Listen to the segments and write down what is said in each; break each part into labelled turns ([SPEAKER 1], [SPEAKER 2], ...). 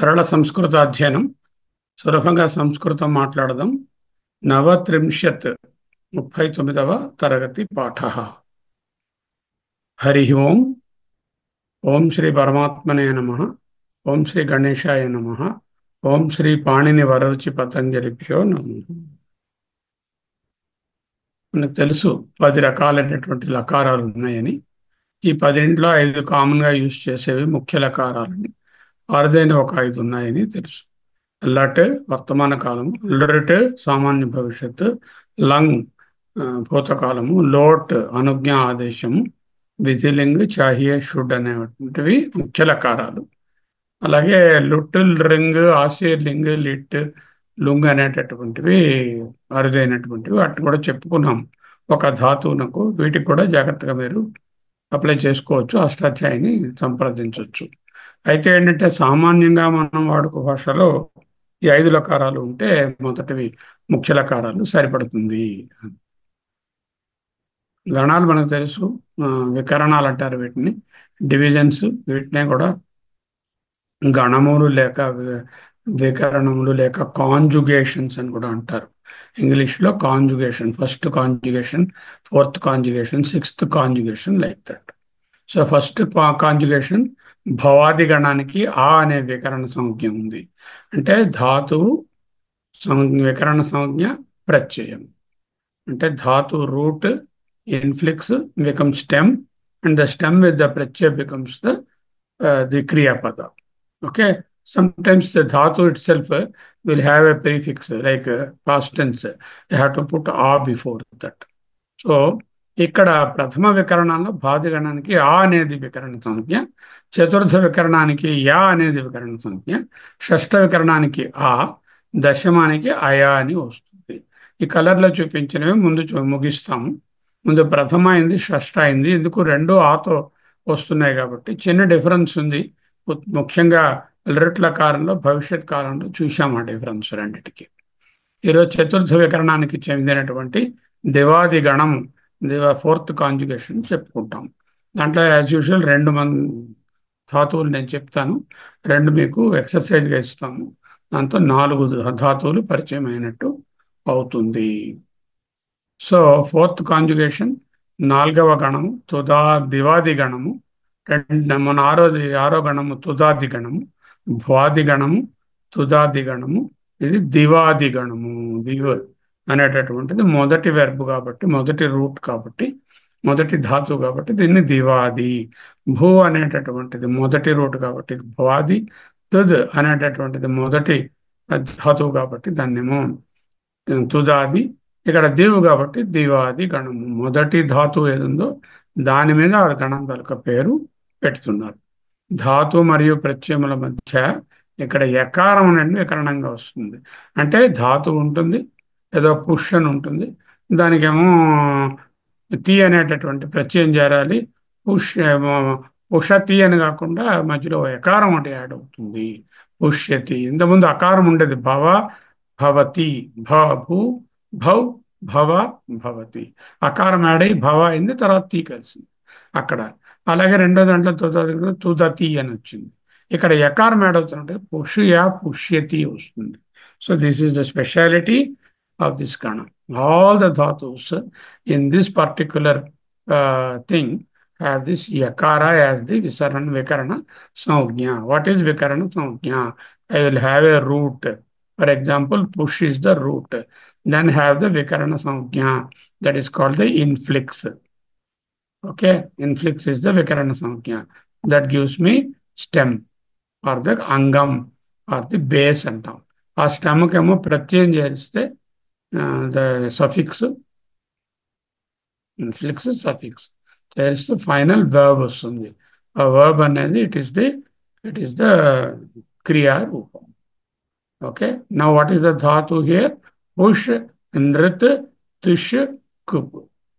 [SPEAKER 1] సరళ సంస్కృత అధ్యయనం సులభంగా సంస్కృతం మాట్లాడదాం. నవత్రింశత్ 39వ తరగతి పాఠ. హరి ఓం. ఓం శ్రీ పరమాత్మనే నమః. ఓం శ్రీ గణేశాయ నమః. ఓం శ్రీ పాణిని వరరుచి పతంజలిభ్యో నమః. మనకు తెలుసు 10 రకాలైనటువంటి లకారాలు ఉన్నాయని. ఈ 10 5 కామన్గా యూజ్ చేసేవి ముఖ్య లకారాలని, అరుదైన ఒక 5 ఉన్నాయని తెలుసు. లట్ వర్తమాన కాలము, లిట్ సామాన్య భవిష్యత్తు, లంగ్ భూతకాలము, లోట్ అనుజ్ఞ ఆదేశము, విధిలింగ్ చాహియే షుడ్ అనేటువంటివి ముఖ్య లకారాలు. అలాగే లుట్ రింగ్ ఆశీర్లింగ్ లిట్ లుంగ్ అనేటటువంటివి అరుదైనటువంటివి. వాటిని కూడా చెప్పుకున్నాం. ఒక ధాతువునకు వీటికి కూడా జాగ్రత్తగా మీరు అప్లై చేసుకోవచ్చు, అష్టాధ్యాయిని సంప్రదించవచ్చు. అయితే ఏంటంటే సామాన్యంగా మనం వాడుక భాషలో ఈ 5 లకారాలు ఉంటే మొదటివి ముఖ్య లకారాలు సరిపడుతుంది. గణాలు మనకు తెలుసు, వికరణాలు అంటారు వీటిని, డివిజన్స్. వీటినే కూడా గణములు లేక వికరణములు లేక కాంజుగేషన్స్ అని కూడా అంటారు. ఇంగ్లీష్లో conjugation, first conjugation, fourth conjugation, sixth conjugation, like that. So first conjugation భవాది గణానికి ఆ అనే వికరణ సంజ్ఞ ఉంది. అంటే ధాతువు వికరణ సంజ్ఞ ప్రత్యయం. అంటే ధాతు root infix become stem, and the stem with the ప్రత్యయ బికమ్స్ ది క్రియాపద. Okay, sometimes the dhatu itself will have a prefix like past tense. You have to put a before that. So ఇక్కడ ప్రథమ వికరణంలో భాది గణానికి ఆ అనేది వికరణ సంజ్ఞ, చతుర్థ వికరణానికి yeah అనేది వికరణ సంజ్ఞ, షష్ఠ వికరణానికి ఆ, దశమానికి అయా అని వస్తుంది. ఈ కలర్లో చూపించినవి ముందు ముగిస్తాము. ముందు ప్రథమ అయింది, షష్ఠ అయింది. ఎందుకు? రెండు ఆతో వస్తున్నాయి కాబట్టి చిన్న డిఫరెన్స్ ఉంది. ముఖ్యంగా లిట్ లకారంలో భవిష్యత్ కాలంలో చూసాం ఆ డిఫరెన్స్ రెండిటికి. ఈరోజు చతుర్థ వికరణానికి చెందినటువంటి దివాది గణము, ఫోర్త్ కాంజుగేషన్ చెప్పుకుంటాం. దాంట్లో యాజ్ యూజువల్ 2 ధాతువులు నేను చెప్తాను, 2 మీకు ఎక్సర్సైజ్గా ఇస్తాము. దాంతో 4 ధాతువులు పరిచయం అయినట్టు అవుతుంది. సో ఫోర్త్ కాంజుగేషన్ 4వ గణము దివాది గణము, మన ఆరో గణము తుదాది గణము, భ్వాది గణము, తుదాది గణము, ఇది దివాది గణము. దివ అనేటటువంటిది మొదటి వెర్బ్ కాబట్టి, మొదటి రూట్ కాబట్టి, మొదటి ధాతువు కాబట్టి దీన్ని దివాది. భూ అనేటటువంటిది మొదటి రూట్ కాబట్టి భవాది. తుద్ అనేటటువంటిది మొదటి ధాతువు కాబట్టి దాన్నేమో తుదాది. ఇక్కడ దివు కాబట్టి దివాది గణము. మొదటి ధాతువు ఏదుందో దాని మీద ఆ గణం తలక పేరు పెడుతున్నారు. ధాతు మరియు ప్రత్యయముల మధ్య ఇక్కడ యకారం అనేది వికరణంగా వస్తుంది. అంటే ధాతు ఉంటుంది, ఏదో పుష్ అని ఉంటుంది, దానికేమో తి అనేటటువంటి ప్రత్యయం చేరాలి. పుషతి అని కాకుండా మధ్యలో యకారం అంటే యాడ్ అవుతుంది, పుష్యతి. ఇంతకుముందు అకారం ఉండేది, భవ భవతి, భూ భౌ భవ భవతి. అకారం యాడ్ అయ్యి భవ అయింది, తర్వాత తీ కలిసింది అక్కడ. అలాగే రెండో దాంట్లో తుదతి అని వచ్చింది. ఇక్కడ యకారం యాడ్ అవుతుంటే పుష్య పుష్యతి వస్తుంది. So this is the speciality of this గణ. ఆల్ ద ధాతుస్ in this particular thing have this యకార యాజ్ ది వికరణ సంజ్ఞ. వాట్ ఈస్ వికరణ సంజ్ఞ? I will have a root. For example, పుష్ is the root. Then have the vikarana samjna, that is called the inflix. Okay, inflix is the vikarana samjna that gives me stem or the angam or the base అంటాం. ఆ స్టెమ్కి ఏమో ప్రత్యయం చేస్తే the suffix, inflix suffix చేస్తే final verb వస్తుంది. ఆ verb అనేది it is the క్రియా రూపం. Okay, now what is the dhatu here? Push, nrit, tush, kup.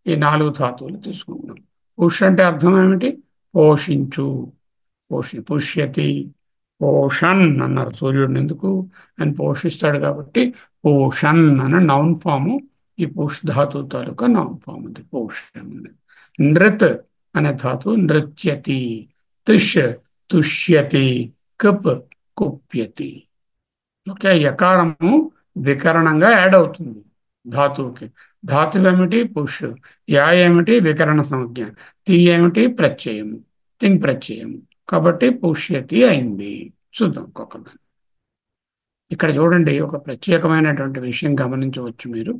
[SPEAKER 1] ఈ 4 ధాతువులు తీసుకుంటున్నాం. పుష్ అంటే అర్థం ఏమిటి? పోషించు. పుష్యతి, పోషన్ అన్నారు. సూర్యుడిని ఎందుకు అని పోషిస్తాడు కాబట్టి పోషన్ అన్న నౌన్ ఫాము. ఈ పుష్ ధాతు తాలూకా నౌన్ ఫామ్ ఉంది పోషన్. నృత్ అనే ధాతు నృత్యతి, తుష్ తుష్యతి, కుప్ కుప్యతి. ఓకే, యకారము వికరణంగా యాడ్ అవుతుంది ధాతువుకి. ధాతువు ఏమిటి? పుష్. యా ఏమిటి? వికరణ సంజ్ఞ. తి ఏమిటి? ప్రత్యయము. తింగ్ ప్రత్యయము. కాబట్టి పుష్యతి అయింది. చూద్దాం ఒక్కొక్కదాన్ని. ఇక్కడ చూడండి, ఒక ప్రత్యేకమైనటువంటి విషయం గమనించవచ్చు మీరు.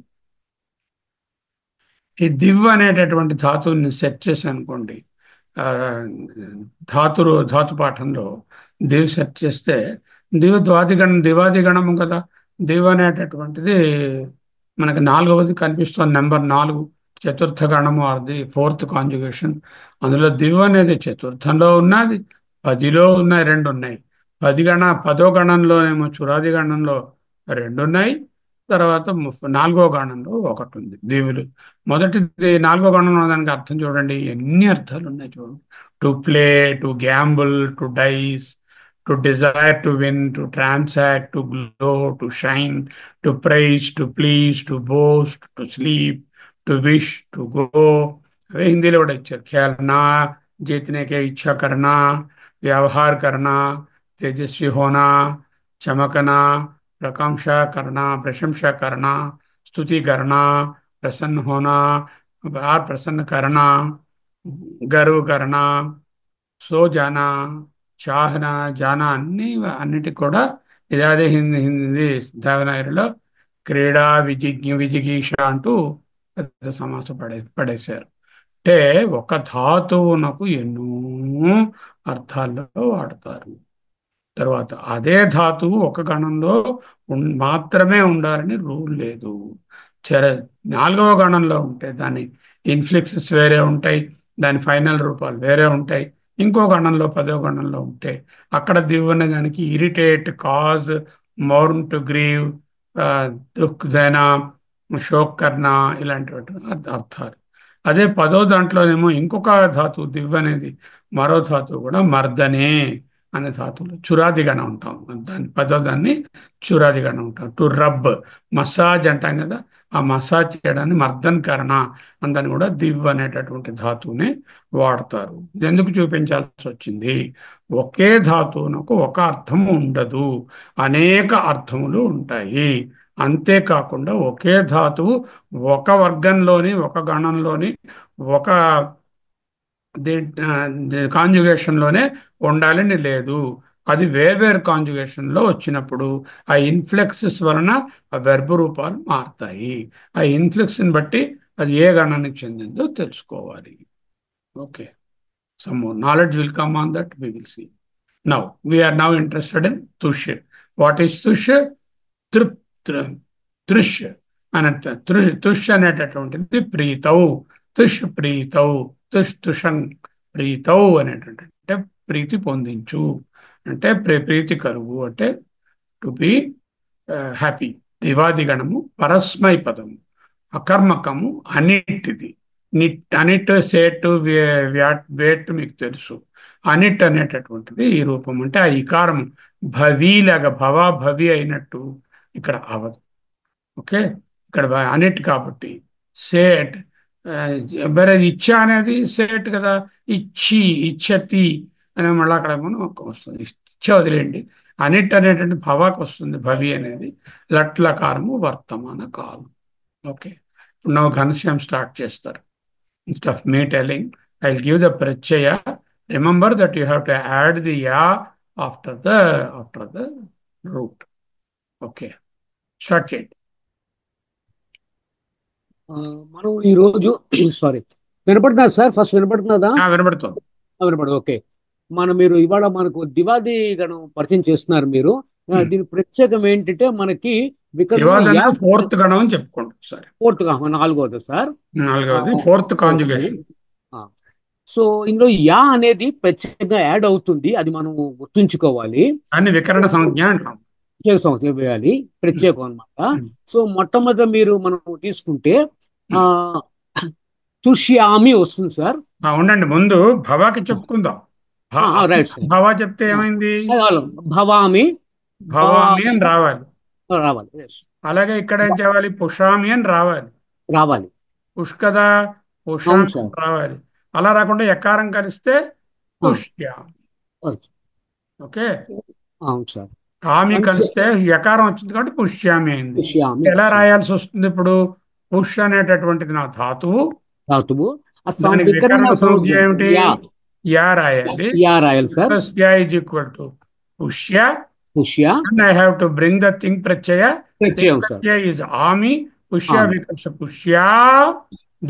[SPEAKER 1] ఈ దివ్ అనేటటువంటి ధాతువుని సెర్చ్ చేసి అనుకోండి, ఆ, ధాతు పాఠంలో దివ్ సెర్చ్ చేస్తే, దివాది గణము కదా. దివ్ అనేటటువంటిది మనకి నాలుగవది కనిపిస్తుంది, నెంబర్ 4, చతుర్థ గణము, అది ఫోర్త్ కాంజుగేషన్. అందులో దివ్ అనేది చతుర్థంలో ఉన్నది, 10లో ఉన్నాయి, 2 ఉన్నాయి. 10వ గణంలోనేమో చురాది గణంలో 2 ఉన్నాయి. తర్వాత 4వ గణంలో ఒకటి ఉంది దీవులు. మొదటిది 4వ గణంలో దానికి అర్థం చూడండి, ఎన్ని అర్థాలు ఉన్నాయి చూడండి. To play, to gamble, to dice, to desire, to win, to transact, to glow, to shine, to praise, to please, to boast, to sleep, to wish, to go. అవే హిందీలో కూడా ఇచ్చారు. खेलना, जीतने की इच्छा करना, व्यवहार करना, तेजस्वी होना, चमकना, प्रशंसा करना, प्रशंसा करना, स्तुति करना, प्रसन्न होना, बाहर प्रसन्न करना, गर्व करना, సో జానా, చాహనా, జానా, అన్నిటికి కూడా ఇదే హిందీ దేవనాగరిలో క్రీడా, విజిగీష అంటూ పెద్ద సమాసం పడేశారు. అంటే ఒక ధాతువునకు ఎన్నో అర్థాల్లో వాడతారు. తర్వాత అదే ధాతువు ఒక గణంలో మాత్రమే ఉండాలని రూల్ లేదు. చర 4వ గణంలో ఉంటే దాని ఇన్ఫ్లిక్సెస్ వేరే ఉంటాయి, దాని ఫైనల్ రూపాలు వేరే ఉంటాయి. ఇంకో గణంలో 10వ గణంలో ఉంటే అక్కడ దివ్ అనే దానికి irritate, cause, మౌర్న్, to grieve, దుఃఖ్ Dena, షోక్ కర్నా, ఇలాంటి అర్థాలు. అదే 10వ దాంట్లోనేమో ఇంకొక ధాతువు దివ్ అనేది మరో ధాతువు కూడా మర్దనే అనే ధాతువులు చురాదిగానే ఉంటాం. దాన్ని 10వ దాన్ని చురాదిగానే ఉంటాం. టు రబ్, మసాజ్ అంటాం కదా, ఆ మసాజ్ చేయడాన్ని మర్దన్ కరణ అందని కూడా దివ్ అనేటటువంటి ధాతువుని వాడతారు. ఇది ఎందుకు చూపించాల్సి వచ్చింది? ఒకే ధాతువునకు ఒక అర్థం ఉండదు, అనేక అర్థములు ఉంటాయి. అంతేకాకుండా ఒకే ధాతువు ఒక వర్గంలోని, ఒక గణంలోని, ఒక కాంజుగేషన్లోనే ఉండాలని లేదు. అది వేర్వేరు కాంజుగేషన్లో వచ్చినప్పుడు ఆ ఇన్ఫ్లెక్సెస్ వలన ఆ వెర్బ్ రూపాలు మారుతాయి. ఆ ఇన్ఫ్లెక్స్ని బట్టి అది ఏ గణానికి చెందిందో తెలుసుకోవాలి. Okay, some more knowledge will come on that, we will see. Now we are now interested in తుష్. వాట్ ఈస్ తుష్? తృప్ త్రిష్ అని. తుష్ అనేటటువంటిది ప్రీతౌ, తుష్ ప్రీతౌ, తుష్ తుషం ప్రీతౌ అనేటువంటి, అంటే ప్రీతి పొందించు, అంటే ప్రీతి కలుగు, అంటే టు బి హ్యాపీ. దివాది గణము పరస్మై పదము, అకర్మకము, అనిట్ది. అనిట్, సేట్, వేట్ మీకు తెలుసు. అనిట్ అనేటటువంటిది ఈ రూపం. అంటే ఆ ఇకారం భవీలాగా భవా భవి అయినట్టు ఇక్కడ అవదు. ఓకే, ఇక్కడ అనిట్ కాబట్టి సేట్. మరి ఇచ్చ అనేది సేట్ కదా, ఇచ్చి, ఇచ్చతి అనే మళ్ళీ అక్కడ మనం వస్తుంది. ఇచ్చ వదిలేండి, అనిట్ అనేటువంటి భవాకి వస్తుంది. భవి అనేది లట్లకారము వర్తమాన కాలం. ఓకే, ఇప్పుడు నువ్వు ఘనశ్యాం స్టార్ట్ చేస్తారు. Instead of me telling, I will give the ప్రత్యయ. Remember that you have to add the యా after the root. Okay, start చేయండి.
[SPEAKER 2] ఆ, మనం ఈ రోజు సారీ, వినపడుతుందా సార్? ఫస్ట్ వినపడుతున్నదా?
[SPEAKER 1] వినబడుతుంది.
[SPEAKER 2] వినపడదు. ఓకే. మీరు ఇవాళ మనకు దివాది గణం పరిచయం చేస్తున్నారు మీరు. దీని ప్రత్యేకం ఏంటంటే మనకి వికరణం యా
[SPEAKER 1] వివాదంలో ఫోర్త్ గణం అని చెప్పుకోండి ఒకసారి.
[SPEAKER 2] ఫోర్త్ గా నాలుగోది సార్.
[SPEAKER 1] నాలుగవది ఫోర్త్ కాంజుగేషన్.
[SPEAKER 2] ఆ, సో ఇందులో యా అనేది ప్రత్యేకంగా యాడ్ అవుతుంది, అది మనం గుర్తుంచుకోవాలి.
[SPEAKER 1] దాన్ని వికరణ సంజ్ఞ అంటాం.
[SPEAKER 2] ప్రత్యేక సంవత్సరం వేయాలి, ప్రత్యేకం అన్నమాట. సో మొట్టమొదట మనం తీసుకుంటే ఆ తుష్యామి వస్తుంది సార్.
[SPEAKER 1] ఉండండి, ముందు భవాకి చెప్పుకుందాం.
[SPEAKER 2] Right sir.
[SPEAKER 1] భవా చెప్తే ఏమైంది?
[SPEAKER 2] భవామి,
[SPEAKER 1] భవామి అని రావాలి.
[SPEAKER 2] రావాలి. Yes.
[SPEAKER 1] అలాగే ఇక్కడ ఏం చేయాలి? పుషామి అని రావాలి.
[SPEAKER 2] రావాలి.
[SPEAKER 1] పుష్కదా,
[SPEAKER 2] అవును
[SPEAKER 1] పుషామి
[SPEAKER 2] సార్.
[SPEAKER 1] అని రావాలి. అలా రాకుండా ఎకారం కలిస్తే పుష్యామి. ఓకే,
[SPEAKER 2] అవును సార్.
[SPEAKER 1] ఆమి
[SPEAKER 2] అంటే
[SPEAKER 1] కలిస్తే యకారం వచ్చింది కాబట్టి పుష్యామి అయింది.
[SPEAKER 2] పుష్యామి
[SPEAKER 1] ఎలా
[SPEAKER 2] వచ్చింది.
[SPEAKER 1] రాయాల్సి వస్తుంది ఇప్పుడు? పుష్ అనేటటువంటిది నా ధాతువు,
[SPEAKER 2] ధాతువు ఆ
[SPEAKER 1] దానికి
[SPEAKER 2] వికరణ
[SPEAKER 1] వికరణ సంజ్ఞ
[SPEAKER 2] సంజ్ఞ
[SPEAKER 1] ఏమిటి?
[SPEAKER 2] యా.
[SPEAKER 1] యా రాయాలి.
[SPEAKER 2] యా రాయాలి సార్.
[SPEAKER 1] ప్లస్ యా ఇజ్ ఈక్వల్ టు పుష్య.
[SPEAKER 2] పుష్య
[SPEAKER 1] And I have to bring the thing pratyaya. Thing
[SPEAKER 2] ప్రత్యయం sir.
[SPEAKER 1] pratyaya is ami. Pushya
[SPEAKER 2] ఆమె
[SPEAKER 1] becomes a pushya.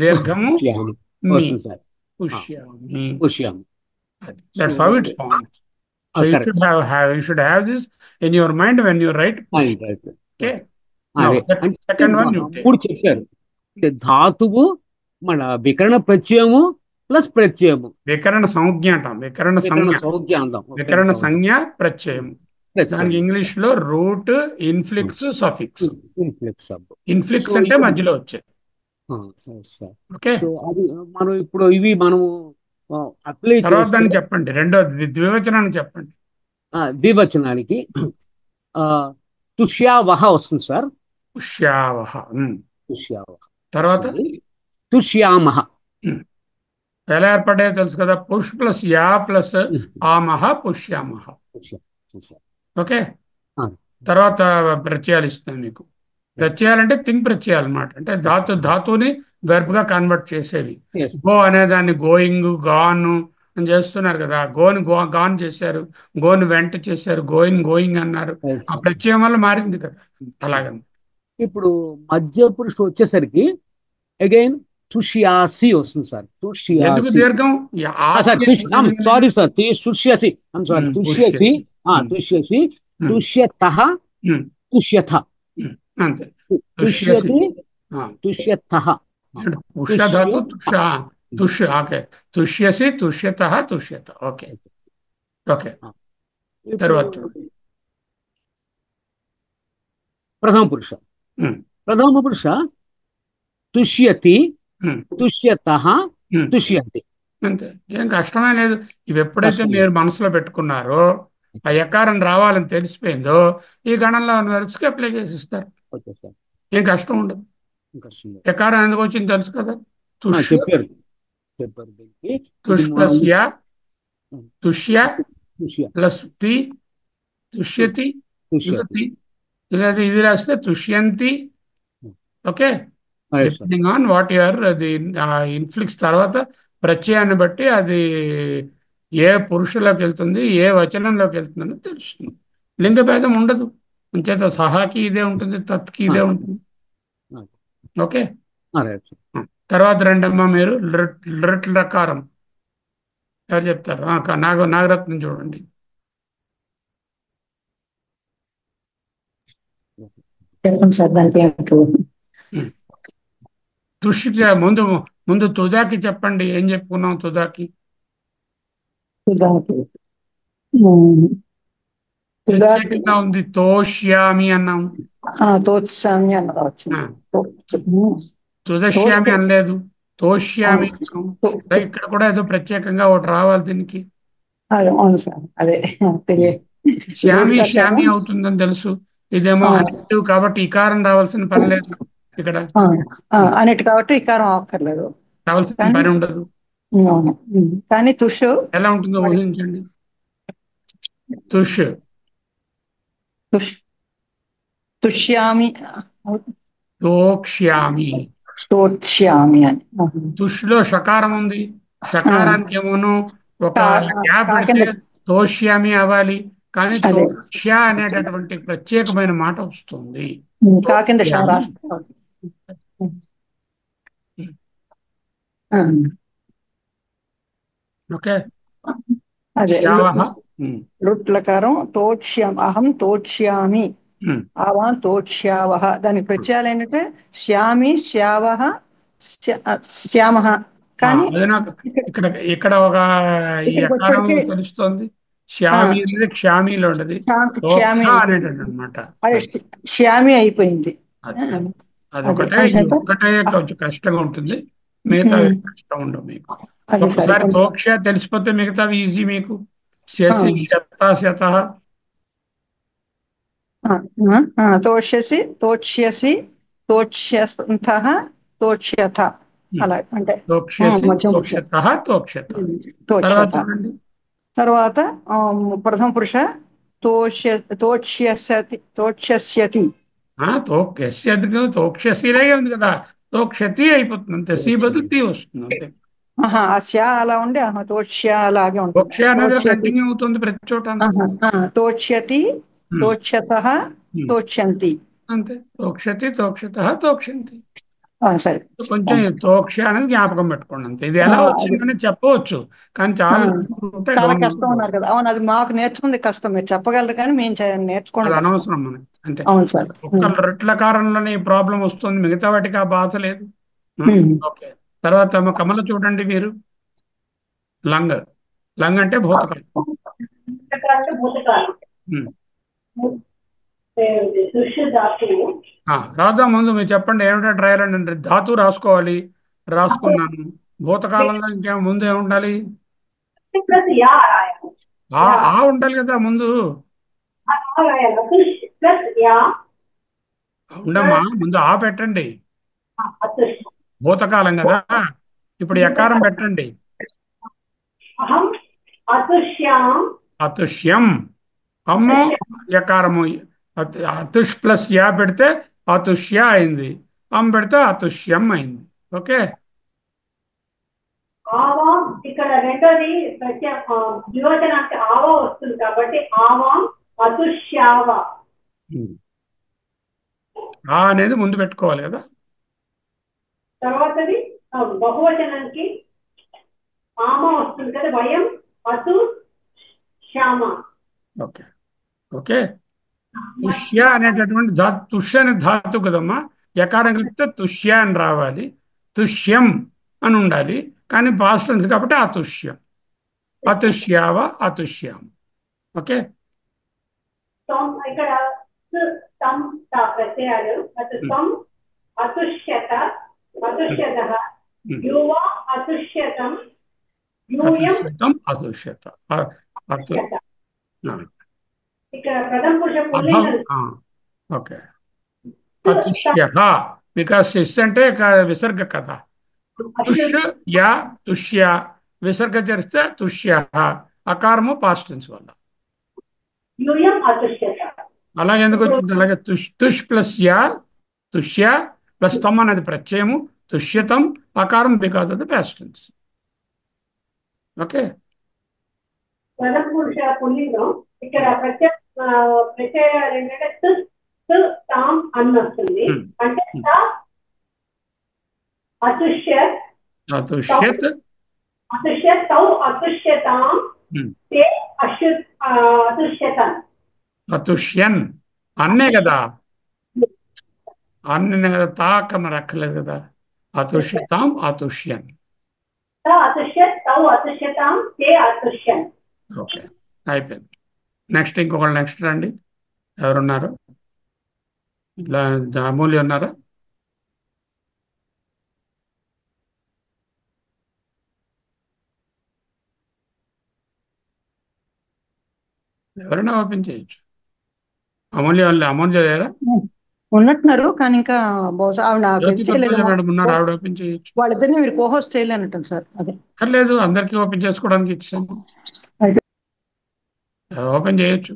[SPEAKER 1] Dirghamu
[SPEAKER 2] పుష్యామి
[SPEAKER 1] mi.
[SPEAKER 2] వస్తుంది సార్.
[SPEAKER 1] Pushyami.
[SPEAKER 2] పుష్యామి. So
[SPEAKER 1] That's how it's formed. So
[SPEAKER 2] correct.
[SPEAKER 1] you should have this in your mind when you write push.
[SPEAKER 2] Right.
[SPEAKER 1] Okay. Now
[SPEAKER 2] అదే
[SPEAKER 1] that
[SPEAKER 2] అంటే
[SPEAKER 1] second one you take.
[SPEAKER 2] మూడు చెప్పారు. అంటే ధాతువు, మన వికరణ ప్రత్యయము ప్లస్ ప్రత్యయము.
[SPEAKER 1] వికరణ సంజ్ఞ అంటాం. వికరణ
[SPEAKER 2] వికరణ
[SPEAKER 1] సంజ్ఞ.
[SPEAKER 2] సంజ్ఞ అందాం.
[SPEAKER 1] వికరణ సంజ్ఞ ప్రత్యయము. దానికి ఇంగ్లీష్ లో root, infix, suffix. Infix
[SPEAKER 2] so
[SPEAKER 1] అంటే మధ్యలో వచ్చేది.
[SPEAKER 2] సార్.
[SPEAKER 1] ఓకే.
[SPEAKER 2] సో అది మనం ఇప్పుడు ఇవి మనము అప్లై
[SPEAKER 1] తర్వాత
[SPEAKER 2] చేస్తే
[SPEAKER 1] దాన్ని చెప్పండి, రెండో ద్వివచనాన్ని చెప్పండి.
[SPEAKER 2] ద్వివచనానికి తుష్యావహ వస్తుంది సార్.
[SPEAKER 1] పుష్యావహ.
[SPEAKER 2] తుష్యావహ
[SPEAKER 1] తర్వాత
[SPEAKER 2] తుష్యామహ.
[SPEAKER 1] ఎలా ఏర్పడ్డాయో తెలుసు కదా, పుష్ ప్లస్ యా ప్లస్ ఆమహ పుష్యామహ. ఓకే. తర్వాత ప్రత్యయాలు ఇస్తాను మీకు. ప్రత్యయాలంటే థింగ్ ప్రత్యయాలు అనమాట. అంటే ధాతుని వెర్బ్ గా కన్వర్ట్ చేసేవి. గో అనే దాన్ని గోయింగ్, గాన్ అని చేస్తున్నారు కదా. గోని గాన్ చేశారు, గోని వెంట చేశారు, గోయింగ్ అన్నారు. ఆ ప్రత్యయం వల్ల మారింది కదా. అలాగని
[SPEAKER 2] ఇప్పుడు మధ్య పురుషుడు వచ్చేసరికి అగైన్ తుష్యాసి వస్తుంది సార్.
[SPEAKER 1] ఎందుకు
[SPEAKER 2] తుష్యాసి
[SPEAKER 1] దీర్ఘం?
[SPEAKER 2] Sorry sir. తుష్యసి సారీ. తుష్యసి తుష్యసి తుష్యతః తుష్యథ.
[SPEAKER 1] అంతే.
[SPEAKER 2] తుష్యతి తుష్యతః.
[SPEAKER 1] ఉషధాతు ఓకే. తుష్యసి తుష్యతః తుష్యత. ఓకే. ఓకే. తర్వాత
[SPEAKER 2] ప్రథమ పురుష. ప్రథమ పురుష తుష్యతి తుష్యతః తుష్యంతి.
[SPEAKER 1] అంతే. ఏం కష్టమే లేదు. ఇవి ఎప్పుడైతే మీరు మనసులో పెట్టుకున్నారో, ఆ యకారం రావాలని తెలిసిపోయిందో, ఈ గణంలో వెర్బ్స్కి అప్లై చేసి ఇస్తారు. ఏం కష్టం ఉండదు. యకారం ఎందుకు వచ్చింది తెలుసు కదా.
[SPEAKER 2] చెప్పారు.
[SPEAKER 1] తుష్ ప్లస్ యా, తుష్య ప్లస్ తి, తుష్యతి. ఇది రాస్తే తుష్యంతి. Okay. Depending on what your అది ఇన్ఫ్లిక్స్. తర్వాత ప్రత్యయాన్ని బట్టి అది ఏ పురుషులోకి వెళ్తుంది, ఏ వచనంలోకి వెళ్తుందని తెలుస్తుంది. లింగ భేదం ఉండదు. అంచేత సహాకి ఇదే ఉంటుంది, తత్కి ఇదే ఉంటుంది. ఓకే. తర్వాత రెండమ్మా మీరు లృట్ లకారం ఎవరు చెప్తారు? నాగరత్నం చూడండి.
[SPEAKER 3] చెప్పండి సార్. దానికి
[SPEAKER 1] తుష్ ముందు తుదాకి చెప్పండి. ఏం చెప్పుకున్నాం తుదాకి? ప్రత్యేకంగా ఉంది. తోష్యామి అన్నాం.
[SPEAKER 3] తోత్సామి అన్నది వచ్చింది.
[SPEAKER 1] తుదశ్యామి అనలేదు, తోష్యామి. ఇక్కడ కూడా ఏదో ప్రత్యేకంగా ఒకటి రావాలి దీనికి.
[SPEAKER 3] అవును సార్. అదే
[SPEAKER 1] శ్యామి అవుతుందని తెలుసు. ఇదేమో అన్నిటివ్ కాబట్టి ఇకారం రావాల్సిన పని లేదు ఇక్కడ.
[SPEAKER 3] అన్నిటి కాబట్టి ఇకారం అక్కర్లేదు,
[SPEAKER 1] రావాల్సిన పని ఉండదు.
[SPEAKER 3] కానీ తుష్
[SPEAKER 1] ఎలా ఉంటుందో ఊహించండి.
[SPEAKER 3] తుష్యామి,
[SPEAKER 1] తోక్ష్యామి.
[SPEAKER 3] తోక్ష్యామి అని.
[SPEAKER 1] తుష్ లో షకారం ఉంది. షకారానికి ఏమోను ఒక గ్యాప్ పెడితే తోష్యామి అవ్వాలి. కానీ తోక్ష్య అనేటటువంటి ప్రత్యేకమైన మాట వస్తుంది.
[SPEAKER 3] కాకింద
[SPEAKER 1] ఓకే.
[SPEAKER 3] అదే లుట్లకారం తోక్ష్యామి. అహం తోక్ష్యామి, ఆవాన్ తోక్ష్యావహ. దానికి ప్రత్యయాలు ఏంటంటే శ్యామి, శ్యావహ, శ్యామహ. కానీ
[SPEAKER 1] ఇక్కడ ఒక తెలుస్తోంది. శ్యామి అనేది క్షామిలో ఉండదు, అనేటమాట.
[SPEAKER 3] శ్యామి అయిపోయింది.
[SPEAKER 1] అదొకటే కొంచెం కష్టంగా ఉంటుంది. మిగతా కష్టం ఉండవు మీకు. ఒకసారి తోక్ష తెలిసిపోతే మిగతావి ఈజీ మీకు.
[SPEAKER 3] తోష్యసి, తోక్ష్యసి, తోక్ష్యంతః, తోక్ష్యథ. అలా అంటే
[SPEAKER 1] తోక్షత.
[SPEAKER 3] తర్వాత ప్రథమ పురుష తోక్ష్యస్యతి.
[SPEAKER 1] తోక్షసిలాగే ఉంది కదా, తోక్షతి అయిపోతుంది అంతే, సి బదులు తి వస్తుంది అంతే.
[SPEAKER 3] ఆహా, ఆ శ్యా అలా ఉండి తోక్ష్య అలాగే ఉంటుంది.
[SPEAKER 1] తోక్ష అనేది
[SPEAKER 3] తోక్ష్యతి.
[SPEAKER 1] కంటిన్యూ అవుతుంది ప్రతి చోట.
[SPEAKER 3] తోక్ష్యతి, తోక్ష్యతః, తోక్ష్యంతి.
[SPEAKER 1] అంతే, తోక్షతి తోక్షత తోక్షంతి.
[SPEAKER 3] సరే.
[SPEAKER 1] కొంచెం తోక్ష అనేది జ్ఞాపకం పెట్టుకోండి అంతే. ఇది ఎలా వచ్చిందని చెప్పవచ్చు, కానీ చాలా
[SPEAKER 3] చాలా కష్టం ఉన్నారు కదా. అవును, అది మాకు నేర్చుకుంది కష్టం. మీరు చెప్పగలరు కానీ మేము నేర్చుకోండి
[SPEAKER 1] అది
[SPEAKER 3] కష్టం.
[SPEAKER 1] అనవసరం మనకి. అంటే
[SPEAKER 3] అవును సార్.
[SPEAKER 1] ఒక్క రెట్ల కారంలోనే ఈ ప్రాబ్లం వస్తుంది, మిగతా వాటికి ఆ బాధ లేదు. ఓకే. తర్వాత కమల చూడండి మీరు. లంగ్. లంగ్ అంటే భూతకాలం. రాద్దాం ముందు మీరు చెప్పండి ఏమిటంటే రాయాలండి అంటే ధాతు రాసుకోవాలి. రాసుకున్నాను. భూతకాలంలో ఇంకేమో ముందు ఏముండాలి? ఆ ఉండాలి కదా ముందు. ఉండమ్మా, ముందు ఆ పెట్టండి. భూతకాలం కదా, ఇప్పుడు ఎకారం పెట్టండి. అతుష్యం. అమ్ము ఎకారము. అతుష్ ప్లస్ యా పెడితే అతుష్య అయింది. పెడితే అతుష్యం అయింది. ఓకే.
[SPEAKER 4] ఆవాం ఇక్కడ రెండోది ద్వివచనానికి ఆవా వస్తుంది కాబట్టి ఆవాం అతుష్యావ.
[SPEAKER 1] ఆ అనేది ముందు పెట్టుకోవాలి కదా.
[SPEAKER 4] తర్వాతది బహువచనానికి ఆమ వస్తుంది కదా, వయం అతు శ్యామ.
[SPEAKER 1] ఓకే. ఓకే. తుష్య అనేటటువంటి తుష్య అనే ధాతు కదమ్మా. ఎకారం కలిపితే తుష్య అని రావాలి. తుష్యం అని ఉండాలి, కానీ పాస్ట్ టెన్స్ కాబట్టి అతుష్యం. అతుష్యావ అతుష్యాం. ఓకే.
[SPEAKER 4] ఇక్కడ ప్రత్యయాలు అతుష్యత అతుష్యత యువ అతుష్యతం
[SPEAKER 1] అతుష్యతం అతుష్యత.
[SPEAKER 4] ఇక్కడ ప్రథమ పురుష పుల్లింగం.
[SPEAKER 1] ఓకే. అతుష్య బికాస్ శిస్ అంటే విసర్గ కదా. తుష్ యా తుష్య, విసర్గ చేస్తే తుష్య. అకారము పాస్ట్ టెన్స్ వల్ల. అలాగే ఎందుకు వచ్చింది? అలాగే తుష్ ప్లస్ యా తుష్య ప్లస్ తమ్ అనేది ప్రత్యయము. తుష్యతం అకారం because of the past tense. Okay.
[SPEAKER 4] ప్రథమ పురుష పుల్లింగం. ఇక్కడ ప్రత్యయాలు ఏంటంటే తాం అని వస్తుంది. అంటే అతుష్యత్
[SPEAKER 1] అతుష్యత్
[SPEAKER 4] అతుష్యత్ తౌ అతుష్యతాం తే అతుష్యతం.
[SPEAKER 1] అతుష్యన్ అన్నే కదా, అన్నే కదా, తాకన్న రక్కలేదు కదా. అతుష్యతాం అతుష్యన్.
[SPEAKER 4] అతుష్యత్ తౌ అతుష్యతాం తే అతుష్యన్.
[SPEAKER 1] ఓకే, అయిపోయింది. నెక్స్ట్ ఇంకొకళ్ళు నెక్స్ట్ రండి. ఎవరున్నారు? ఇట్లా అమూల్య ఉన్నారా? ఎవరైనా ఓపెన్ చేయొచ్చు. అమూల్య వాళ్ళు అమౌంట్ చేయలేరా?
[SPEAKER 3] ఉన్నట్టున్నారు కానీ ఇంకా బహుశా ఆవిడ నాకు
[SPEAKER 1] జ్యోతి
[SPEAKER 3] తెలియలేదు.
[SPEAKER 1] పద్మజ మేడం ఉన్నారు, ఆవిడ ఓపెన్ చేయొచ్చు.
[SPEAKER 3] వాళ్ళిద్దరిని మీరు కోహోస్ట్ చేయలేనట్టు సార్. అదే
[SPEAKER 1] లేదు, అందరికీ ఓపెన్ చేసుకోవడానికి ఇచ్చాను. ఓపెన్ చేయొచ్చు.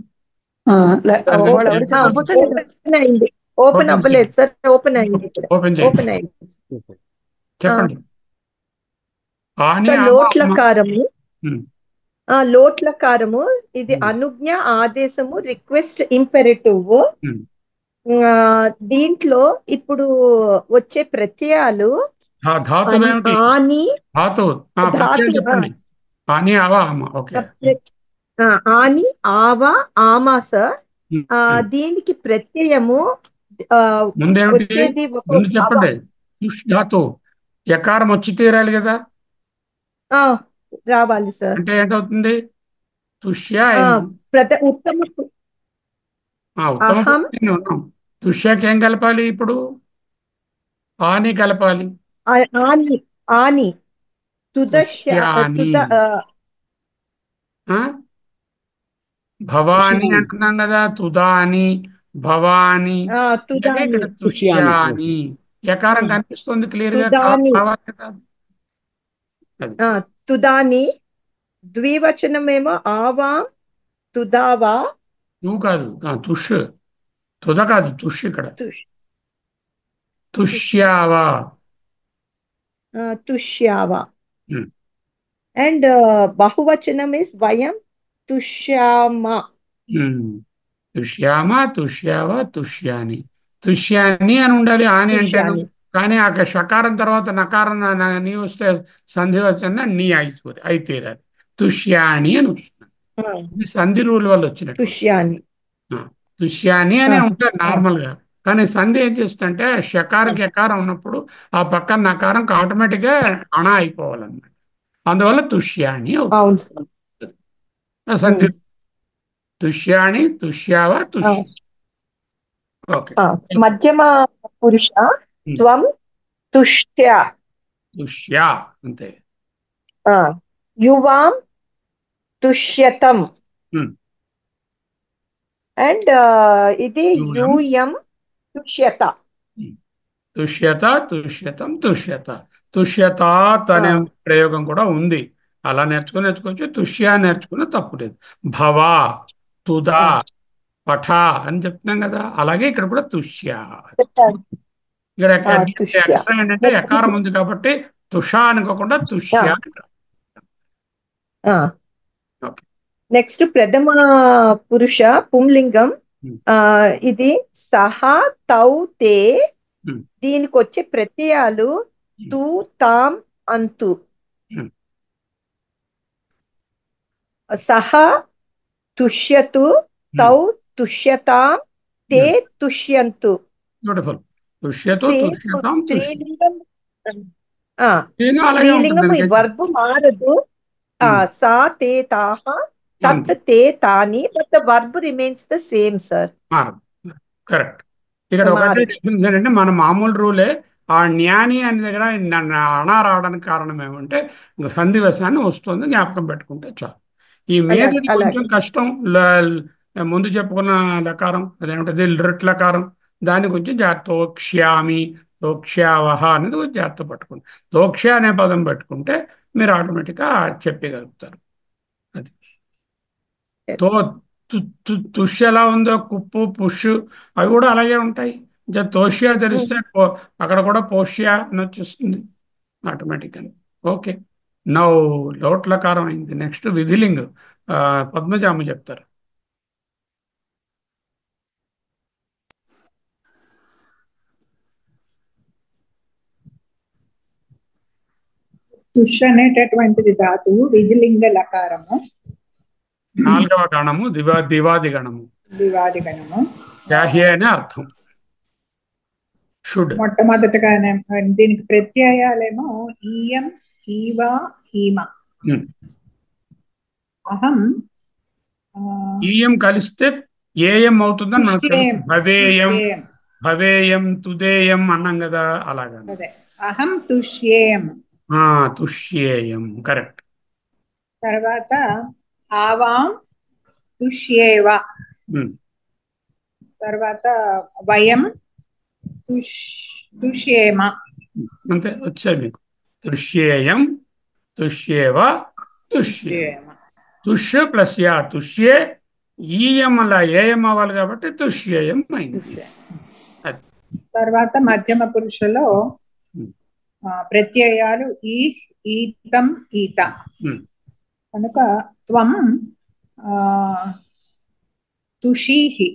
[SPEAKER 5] ఓపెన్ అవ్వలేదు సార్. ఓపెన్ అయింది.
[SPEAKER 1] ఓపెన్
[SPEAKER 5] ఓపెన్ అయింది.
[SPEAKER 1] చెప్పండి.
[SPEAKER 5] లోట్లకారము. లోట్లకారము ఇది అనుజ్ఞ, ఆదేశము, రిక్వెస్ట్, ఇంపెరేటివ్. దీంట్లో ఇప్పుడు వచ్చే ప్రత్యయాలు ఆని
[SPEAKER 1] చెప్పండి. ఆని ఆవా ఆమా. ఓకే.
[SPEAKER 5] ఆని ఆవా ఆమా సార్. దీనికి ప్రత్యయము వచ్చేది
[SPEAKER 1] ముందు చెప్పండి. ధాతు ఎకారం వచ్చి తీరాలి కదా.
[SPEAKER 5] రావాలి సార్.
[SPEAKER 1] అంటే ఏంటవుతుంది? తుష్య.
[SPEAKER 5] ఉత్తమ
[SPEAKER 1] ఉన్నాం. తుష్యకి ఏం కలపాలి ఇప్పుడు? ఆని కలపాలి.
[SPEAKER 5] ఆని ఆని
[SPEAKER 1] భవాని అంటున్నాం కదా. తుదాని భవాని. ఇక్కడ తుష్యాని ఎకారం కనిపిస్తుంది క్లియర్ గా.
[SPEAKER 5] తుదాని ద్వివచనమేమో ఆవా తుదావా
[SPEAKER 1] నువ్వు కాదు, తుష్. తుద కాదు, తుష్ ఇక్కడ.
[SPEAKER 5] तुष् तुष्य
[SPEAKER 1] తుష్యావా.
[SPEAKER 5] तुष्यावा.
[SPEAKER 1] ఉమ్,
[SPEAKER 5] And bahuvachanam is vayam tushyama.
[SPEAKER 1] ఉమ్. తుష్యామ, తుష్యావా, తుష్యాని. తుష్యాని అని ఉండాలి, ఆని అంటేను.
[SPEAKER 5] Tushyani.
[SPEAKER 1] కానీ ఆ షకారం తర్వాత నకారం నీ వస్తే సంధి వచ్చిన నీ అయిపోతుంది, అయితే రాదు. తుష్యాని అని వస్తుంది. ఇది సంధి రూల్ వల్ల వచ్చినట్టు.
[SPEAKER 5] Tushyani.
[SPEAKER 1] తుష్యాని అనే ఉంటుంది
[SPEAKER 5] Ah.
[SPEAKER 1] నార్మల్ గా. కానీ సంధి ఏం చేస్తుందంటే షకారకి ఎకారం ఉన్నప్పుడు ఆ పక్కన నకారం ఆటోమేటిక్ గా అణ అయిపోవాలన్నమాట. అందువల్ల తుష్యాని అవుతుంది.
[SPEAKER 5] అవును సార్.
[SPEAKER 1] ఆ సంధి తుష్యాని, తుష్యావా, తుష్య. ఓకే.
[SPEAKER 5] మధ్యమ పురుష త్వం తుష్య.
[SPEAKER 1] తుష్య అంతే.
[SPEAKER 5] యువాం తుష్యతం. అండ్ ఇది యూయం తుష్యత.
[SPEAKER 1] తుష్యత, తుష్యతం, తుష్యత. తుష్యతాత్ అనే ప్రయోగం కూడా ఉంది. అలా నేర్చుకోవచ్చు. తుష్య నేర్చుకున్న తప్పు లేదు. భవ, తుదా, పఠ అని చెప్తున్నాం కదా, అలాగే ఇక్కడ కూడా తుష్య. ఇక్కడ అక్షరం ఏంటంటే ఎకారం ఉంది కాబట్టి తుష అనుకోకుండా తుష్య. ఓకే.
[SPEAKER 5] నెక్స్ట్ ప్రథమ పురుష పుంలింగం. ఇది సహా, తౌ, తే. దీనికి వచ్చే ప్రత్యయాలు తు, తాం, అంతు. సహా తుష్యతు, తౌ తుష్యతాం, తే తుష్యంతు.
[SPEAKER 1] బ్యూటిఫుల్. తుష్యతు, తుష్యతాం,
[SPEAKER 5] స్త్రీలింగం.
[SPEAKER 1] అలాగే
[SPEAKER 5] స్త్రీలింగం ఈ
[SPEAKER 1] ఉంటుంది.
[SPEAKER 5] వర్బ్ మారదు. సా, తే, తాహ, తత్, తే, తాని. But the verb remains the same sir.
[SPEAKER 1] Correct. ఇక్కడ ఒకటే డిఫరెన్స్ ఏంటంటే మన మామూలు రూలే ఆ జ్ఞాని అనే దగ్గర అణ రావడానికి కారణం ఏమంటే సంధి వశాన్ని వస్తుంది, జ్ఞాపకం పెట్టుకుంటే చాలు. ఈ మీదది కొంచెం కష్టం. ముందు చెప్పుకున్న లకారం అదేమిటది లకారం, దాని గురించి తోక్ష్యామి, తోక్ష్యావహ అనేది కొంచెం జాగ్రత్త పట్టుకోండి. తోక్ష్య అనే పదం పెట్టుకుంటే మీరు ఆటోమేటిక్గా చెప్పగలుగుతారు. అది తో తుష్య ఎలా ఉందో కుప్పు, పుష్ అవి కూడా అలాగే ఉంటాయి. తోష్య తెలిస్తే అక్కడ కూడా పోష్య అని వచ్చేస్తుంది ఆటోమేటిక్ అని. ఓకే. నౌ లోట్లకారం అయింది. నెక్స్ట్ విధిలింగ్. పద్మజామ చెప్తారు.
[SPEAKER 6] తుష్ అనేటటువంటిది ధాతువు విధిలింగ లకారము.
[SPEAKER 1] 4వ గణము దివాది గణము.
[SPEAKER 6] దివాది గణము
[SPEAKER 1] యాహ్య అనే అర్థం. షుడ్
[SPEAKER 6] మొట్టమొదటగానే దీనికి ప్రత్యయాలేమో ఈయం, ఈవా, హీమ. అహం
[SPEAKER 1] ఈయం కలిస్తే ఏయం అవుతుందని మనకు తెలుసు. భవేయం, భవేయం, తుదేయం అన్నాం కదా, అలాగా.
[SPEAKER 6] అహం తుష్యేయం.
[SPEAKER 1] తుష్యేయం కరెక్ట్.
[SPEAKER 6] తర్వాత ఆవాం తుష్యేవ. తర్వాత వయం తుష్యేమ.
[SPEAKER 1] అంతే వచ్చాయి మీకు. తుష్యేయం, తుష్యేవ, తుష్యేమ. తుష్ ప్లస్ యా తుష్యే. ఈయం అలా ఏయం అవ్వాలి కాబట్టి తుష్యేయం అయింది.
[SPEAKER 6] తర్వాత మధ్యమ పురుషలో ప్రత్యయాలు ఈ, ఈతం, ఈత. కనుక త్వం తుషీహి.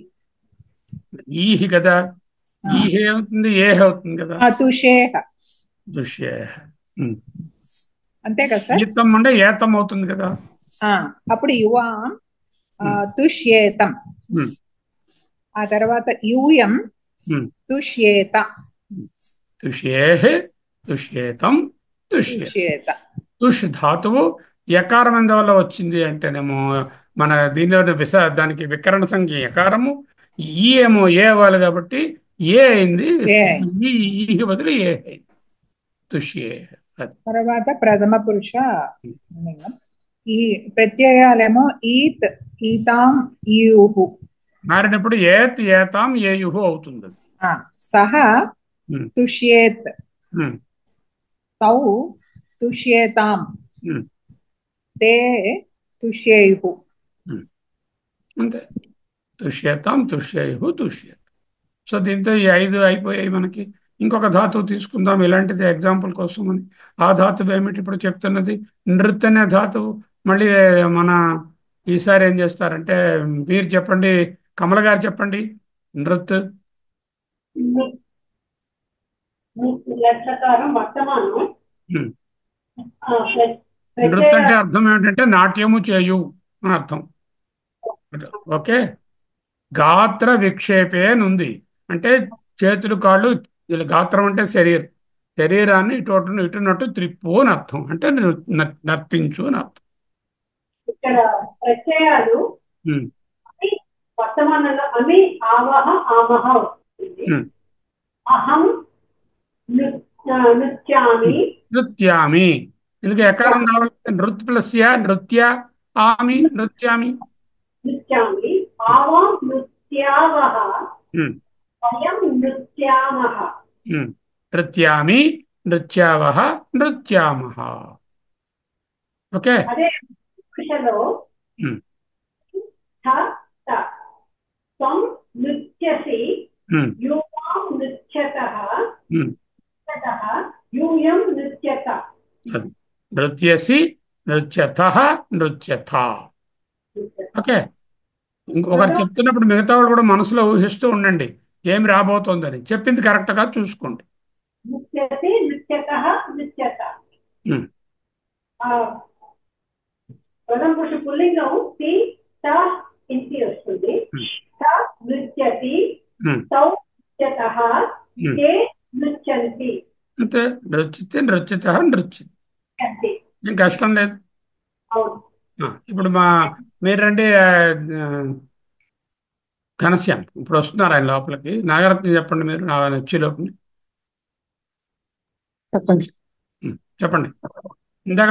[SPEAKER 1] ఈహి కదా, ఈహే అవుతుంది, ఏహ అవుతుంది కదా.
[SPEAKER 6] తుషేహ,
[SPEAKER 1] తుష్యేహ.
[SPEAKER 6] అంతే కదా సార్.
[SPEAKER 1] ఈతం అంటే ఏతం అవుతుంది కదా.
[SPEAKER 6] అప్పుడు యువాం తుష్యేతం. ఆ తర్వాత యూయం తుష్యేత.
[SPEAKER 1] తుష్యేహ, తుష్యేతం,
[SPEAKER 6] తుష్యేత.
[SPEAKER 1] తుష్ ధాతువు ఎకారం ఎందువల్ల వచ్చింది అంటేనేమో మన దీనిలో దానికి వికరణ సంఖ్య ఎకారము. ఈ ఏమో ఏ అవ్వాలి కాబట్టి ఏ అయింది, ఈ బదులు ఏ అయింది. తుష్యే.
[SPEAKER 6] తర్వాత ప్రథమ పురుష ఈ ప్రత్యయాలేమో ఈత్, ఈతాం, ఈయుహు
[SPEAKER 1] మారినప్పుడు ఏత్, ఏతాం, ఏయుహు అవుతుంది.
[SPEAKER 6] సహ తుష్యేత్, తౌ తుష్యేతాం, తే తుష్యేయుహు.
[SPEAKER 1] అంతే. తుష్యతాం, తుష్యయు, తుష్యత్. సో దీంతో ఈ 5 అయిపోయాయి మనకి. ఇంకొక ధాతువు తీసుకుందాం ఇలాంటిది ఎగ్జాంపుల్ కోసం అని. ఆ ధాతువు ఏమిటి ఇప్పుడు చెప్తున్నది? నృత్ అనే ధాతువు. మళ్ళీ మన ఈసారి ఏం చేస్తారంటే మీరు చెప్పండి, కమల గారు చెప్పండి. నృత్
[SPEAKER 4] లక్షకారం వర్తమానం.
[SPEAKER 1] ఉమ్. నృత్ అంటే అర్థం ఏమిటంటే నాట్యము చేయు అని అర్థం. ఓకే. గాత్ర విక్షేపే అని ఉంది, అంటే చేతులు కాళ్ళు, ఇలా గాత్రం అంటే శరీరాన్ని ఇటునట్టు త్రిప్పు అని అర్థం, అంటే నర్తించు అని అర్థం.
[SPEAKER 4] ఇక్కడ ప్రత్యయాలు
[SPEAKER 1] ఉమ్,
[SPEAKER 4] వర్తమానంలో అమి, ఆవహ, ఆమహ వస్తుంది. అహం నృత్యామి.
[SPEAKER 1] నృత్యామి. ఎందుకు ఎకారం రావాలి? నృత్ ప్లస్ యా, నృత్య, ఆమి, నృత్యామి.
[SPEAKER 4] నృత్యామి. ఆవం నృత్యావహ.
[SPEAKER 1] ఉమ్,
[SPEAKER 4] వయం నృత్యామహ.
[SPEAKER 1] నృత్యామి, నృత్యావహ, నృత్యామహ. ఓకే.
[SPEAKER 4] అదే పురుషలో థ త. త్వం నృత్యసి, యూయాం నృత్యతః, నృత్యతః, యూయం నృత్యత.
[SPEAKER 1] నృత్యసి, నృత్యతః, నృత్యథ. ఓకే. ఇంకొకరు చెప్తున్నప్పుడు మిగతా వాళ్ళు కూడా మనసులో ఊహిస్తూ ఉండండి ఏమి రాబోతోందని. చెప్పింది కరెక్ట్గా చూసుకోండి.
[SPEAKER 4] నృత్యసి, నృత్యతః, నృత్యత. ప్రథమ పురుష పుల్లింగం తి త ఇంటి వస్తుంది. త నృత్యతి, తౌ నృత్యతః, తే నృత్యంతి.
[SPEAKER 1] అంతే. నృత్యతే, నృత్యత, నృత్యం. ఏం కష్టం లేదు.
[SPEAKER 4] అవును.
[SPEAKER 1] ఇప్పుడు మీరు రండి ఘనశ్యామ్. ఇప్పుడు వస్తున్నారు ఆయన లోపలికి. నాగరత్నం చెప్పండి మీరు, వచ్చే లోపల
[SPEAKER 3] చెప్పండి.
[SPEAKER 1] చెప్పండి. ఇందాక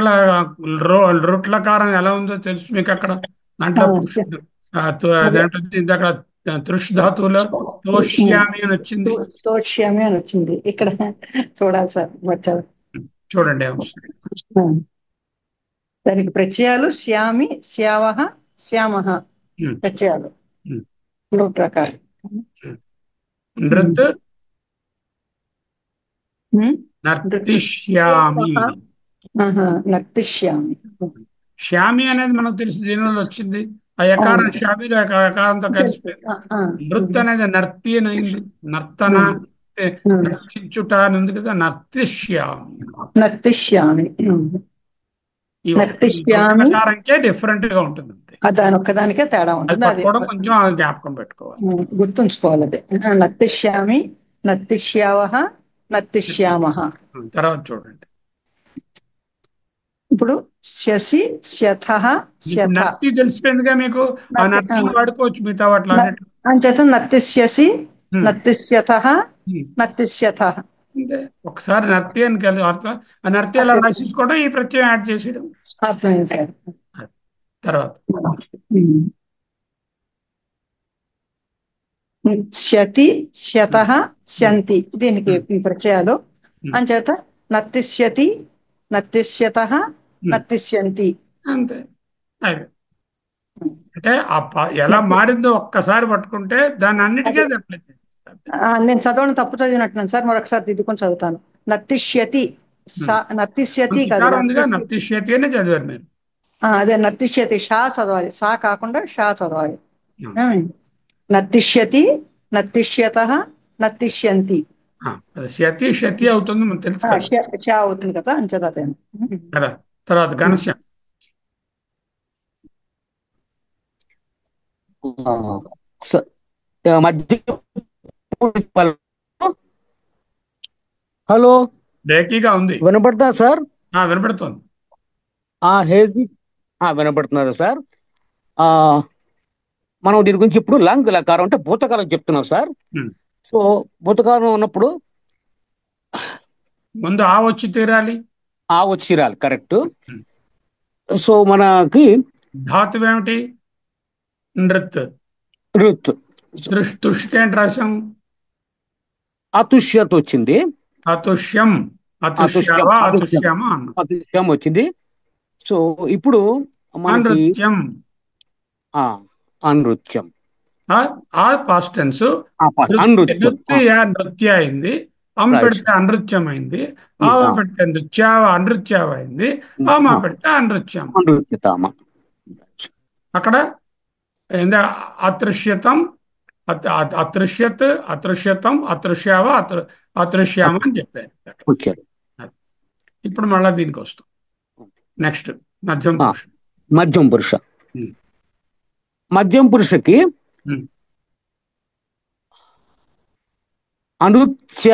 [SPEAKER 1] రుట్లకారం ఎలా ఉందో తెలుసు మీకు అక్కడ. దాంట్లో అదేంటంటే ఇందాక తృష్ ధాతువులో తోష్యామి అని వచ్చింది.
[SPEAKER 3] తోష్యామి అని వచ్చింది. ఇక్కడ చూడాలి సార్, వచ్చారు
[SPEAKER 1] చూడండి.
[SPEAKER 3] దానికి ప్రత్యయాలు శ్యామి, శ్యావహ, శ్యామహ ప్రత్యయాలు ప్రకారం.
[SPEAKER 1] నృత్ నర్తిష్యామి.
[SPEAKER 3] నర్తిష్యామి.
[SPEAKER 1] శ్యామి అనేది మనకు తెలుసు, దీనివల్ల వచ్చింది. ఆ యకారం శ్యామిలో యకారంతో కలిసిపోయింది. నృత్ అనేది నర్తి అని అయింది. నర్తన, నర్తించుట అని ఉంది కదా. నర్తిష్యామి.
[SPEAKER 3] నర్తిష్యామి.
[SPEAKER 1] ఈ నర్తిష్యామికే డిఫరెంట్ గా ఉంటుంది.
[SPEAKER 3] దాని ఒక్కదానికే తేడా ఉంటుంది. అది
[SPEAKER 1] కొంచెం జ్ఞాపకం పెట్టుకోవాలి,
[SPEAKER 3] గుర్తుంచుకోవాలి. అది నర్తిష్యామి, నర్తిష్యావహ, నర్తిష్యామహ.
[SPEAKER 1] తర్వాత చూడండి.
[SPEAKER 3] ఇప్పుడు శశి, శథ, శథ.
[SPEAKER 1] నర్తి తెలిసిపోయిందిగా మీకు. ఆ నర్తిని వాడుకోవచ్చు మిగతా వాటిలో
[SPEAKER 3] అంచేత నర్తిష్యసి, నర్తిష్యత, నర్తిష్యత.
[SPEAKER 1] అంటే ఒకసారి నర్తి అని అర్థం. ఆ నర్తి ఎలా రాసేసుకోవడం, ఈ ప్రత్యయం యాడ్ చేసేయడం.
[SPEAKER 3] అర్థమైంది సార్.
[SPEAKER 1] తర్వాత
[SPEAKER 3] శతి, శత, శంతి. దీనికి ప్రత్యయాలు. అంచేత నర్తిష్యతి, నర్తిష్యత, నర్తిష్యంతి.
[SPEAKER 1] అంతే. అంటే ఎలా మారిందో ఒక్కసారి పట్టుకుంటే దాన్ని అన్నిటికీ
[SPEAKER 3] నేను చదవడం తప్పు చదివినట్టున్నాను సార్, మరొకసారి దిద్దుకొని చదువుతాను. నర్తిష్యతి, నర్తిష్యతి కాదు,
[SPEAKER 1] నర్తిష్యతి అనే చదివారు మీరు.
[SPEAKER 3] అదే నర్తిష్యతి. షా చదవాలి, సా కాకుండా షా చదవాలి. నర్తిష్యతి, నర్తిష్యత, నర్తిష్యంతి.
[SPEAKER 1] శతి శతి అవుతుంది మనకు తెలుసు,
[SPEAKER 3] షా అవుతుంది కదా, అంచేత.
[SPEAKER 1] తర్వాత ఘనశ్యాం.
[SPEAKER 7] హలో,
[SPEAKER 1] బ్రేకీగా ఉంది.
[SPEAKER 7] వినపడతా సార్?
[SPEAKER 1] వినపడుతుంది.
[SPEAKER 7] వినపడుతున్నారు సార్. మనం దీని గురించి ఇప్పుడు లంగ్ లకారం అంటే భూతకాలం చెప్తున్నాం సార్. సో భూతకాలం ఉన్నప్పుడు
[SPEAKER 1] ముందు వచ్చి తీరాలి.
[SPEAKER 7] వచ్చి తీరాలి, కరెక్ట్. సో మనకి
[SPEAKER 1] ధాతువు ఏమిటి? నృత్. తుష్కేంటి రాశాం?
[SPEAKER 7] అతుష్యత వచ్చింది.
[SPEAKER 1] అతుష్యం,
[SPEAKER 7] అతుష్యం వచ్చింది. సో ఇప్పుడు మనకి
[SPEAKER 1] అనృత్యం. ఆ పాస్ట్ టెన్స్.
[SPEAKER 7] అనృత్యం.
[SPEAKER 1] నృత్య నృత్య అయింది, అమ్
[SPEAKER 7] Right.
[SPEAKER 1] పెడితే అనృత్యం అయింది, ఆవా పెడితే నృత్యావ అనృత్యావ అయింది, ఆమా పెడితే అనృత్యం.
[SPEAKER 7] అనృత్యతామ.
[SPEAKER 1] అక్కడ ఏంది అదృశ్యతం, అదృశ్యత్, అదృశ్యతం, అదృశ్యావ, అదృశ్యామ అని చెప్పారు.
[SPEAKER 7] వచ్చారు.
[SPEAKER 1] ఇప్పుడు మళ్ళా దీనికి వస్తాం. నెక్స్ట్ మధ్యం పురుష.
[SPEAKER 7] మధ్యం పురుష. మధ్యం పురుషకి అనృత్య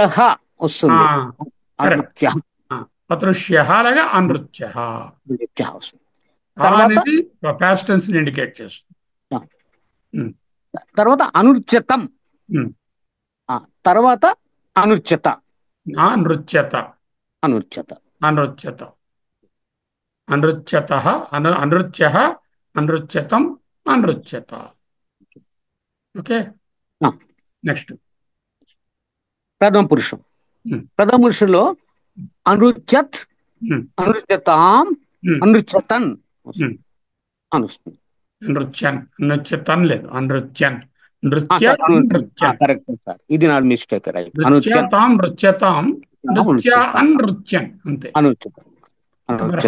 [SPEAKER 7] వస్తుంది. అనృత్య.
[SPEAKER 1] అదృశ్య అలాగే అనృత్య
[SPEAKER 7] వస్తుంది.
[SPEAKER 1] అనేది పాస్ట్ టెన్స్ ని ఇండికేట్ చేస్తుంది.
[SPEAKER 7] తర్వాత అనృత్యతం, తర్వాత అనృత్యత.
[SPEAKER 1] నృత్యత,
[SPEAKER 7] అనృత్యత,
[SPEAKER 1] అనృత్యత, అనృత్యత, అనృత్య, అనృత్యతం, అనృత్యత. ఓకే, నెక్స్ట్
[SPEAKER 7] ప్రథమ పురుషం. ప్రథమ పురుషంలో అనృత్యత్, అనృత్యతాం, అనృత్యతన్ అనుస్తుంది.
[SPEAKER 1] నృత్యన్, నృత్యతన్ లేదు, అనృత్యన్.
[SPEAKER 7] కరెక్ట్ సార్, ఇది నా మిస్టేక్.
[SPEAKER 1] నృత్యతాం, నృత్యతాం, నృత్య అనృత్యన్ అంతే.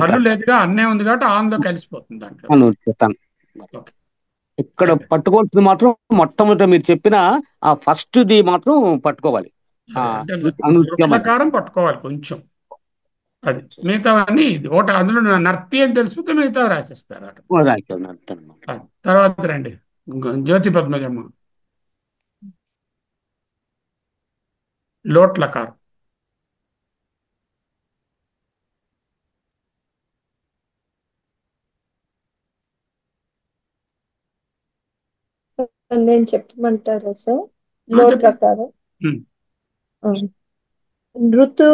[SPEAKER 1] హల్లు లేదుగా, అన్నే ఉంది కాబట్టి ఆంలో కలిసిపోతుంది దాంట్లో.
[SPEAKER 7] అనృత్యతన్. ఇక్కడ పట్టుకోవాల్సింది మాత్రం మొట్టమొదట మీరు చెప్పిన ఆ ఫస్ట్ ది మాత్రం పట్టుకోవాలి.
[SPEAKER 1] ప్రకారం పట్టుకోవాలి కొంచెం. అది మిగతావన్నీ ఇది ఒకటి అందులో నర్తి అని తెలిసిపోతే మిగతా రాసేస్తారు. తర్వాత రండి జ్యోతి పద్మజమ్మ. లోట్లకారం.
[SPEAKER 5] నేను చెప్పమంటారా సార్? లో ప్రకారం నృతు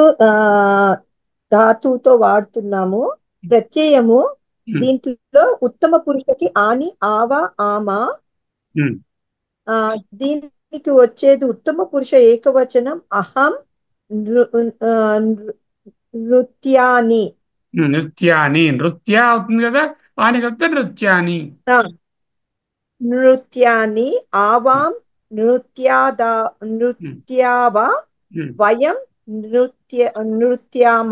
[SPEAKER 5] ధాతువుతో వాడుతున్నాము. ప్రత్యయము దీంట్లో ఉత్తమ పురుషకి ఆని, ఆవా, ఆమా. దీనికి వచ్చేది ఉత్తమ పురుష ఏకవచనం అహం, నృత్యాని.
[SPEAKER 1] నృత్యాని, నృత్య అవుతుంది కదా, ఆని కలిపితే నృత్యాని.
[SPEAKER 5] నృత్యాని, ఆవాం నృత్యావా, వయం నృత్యామ.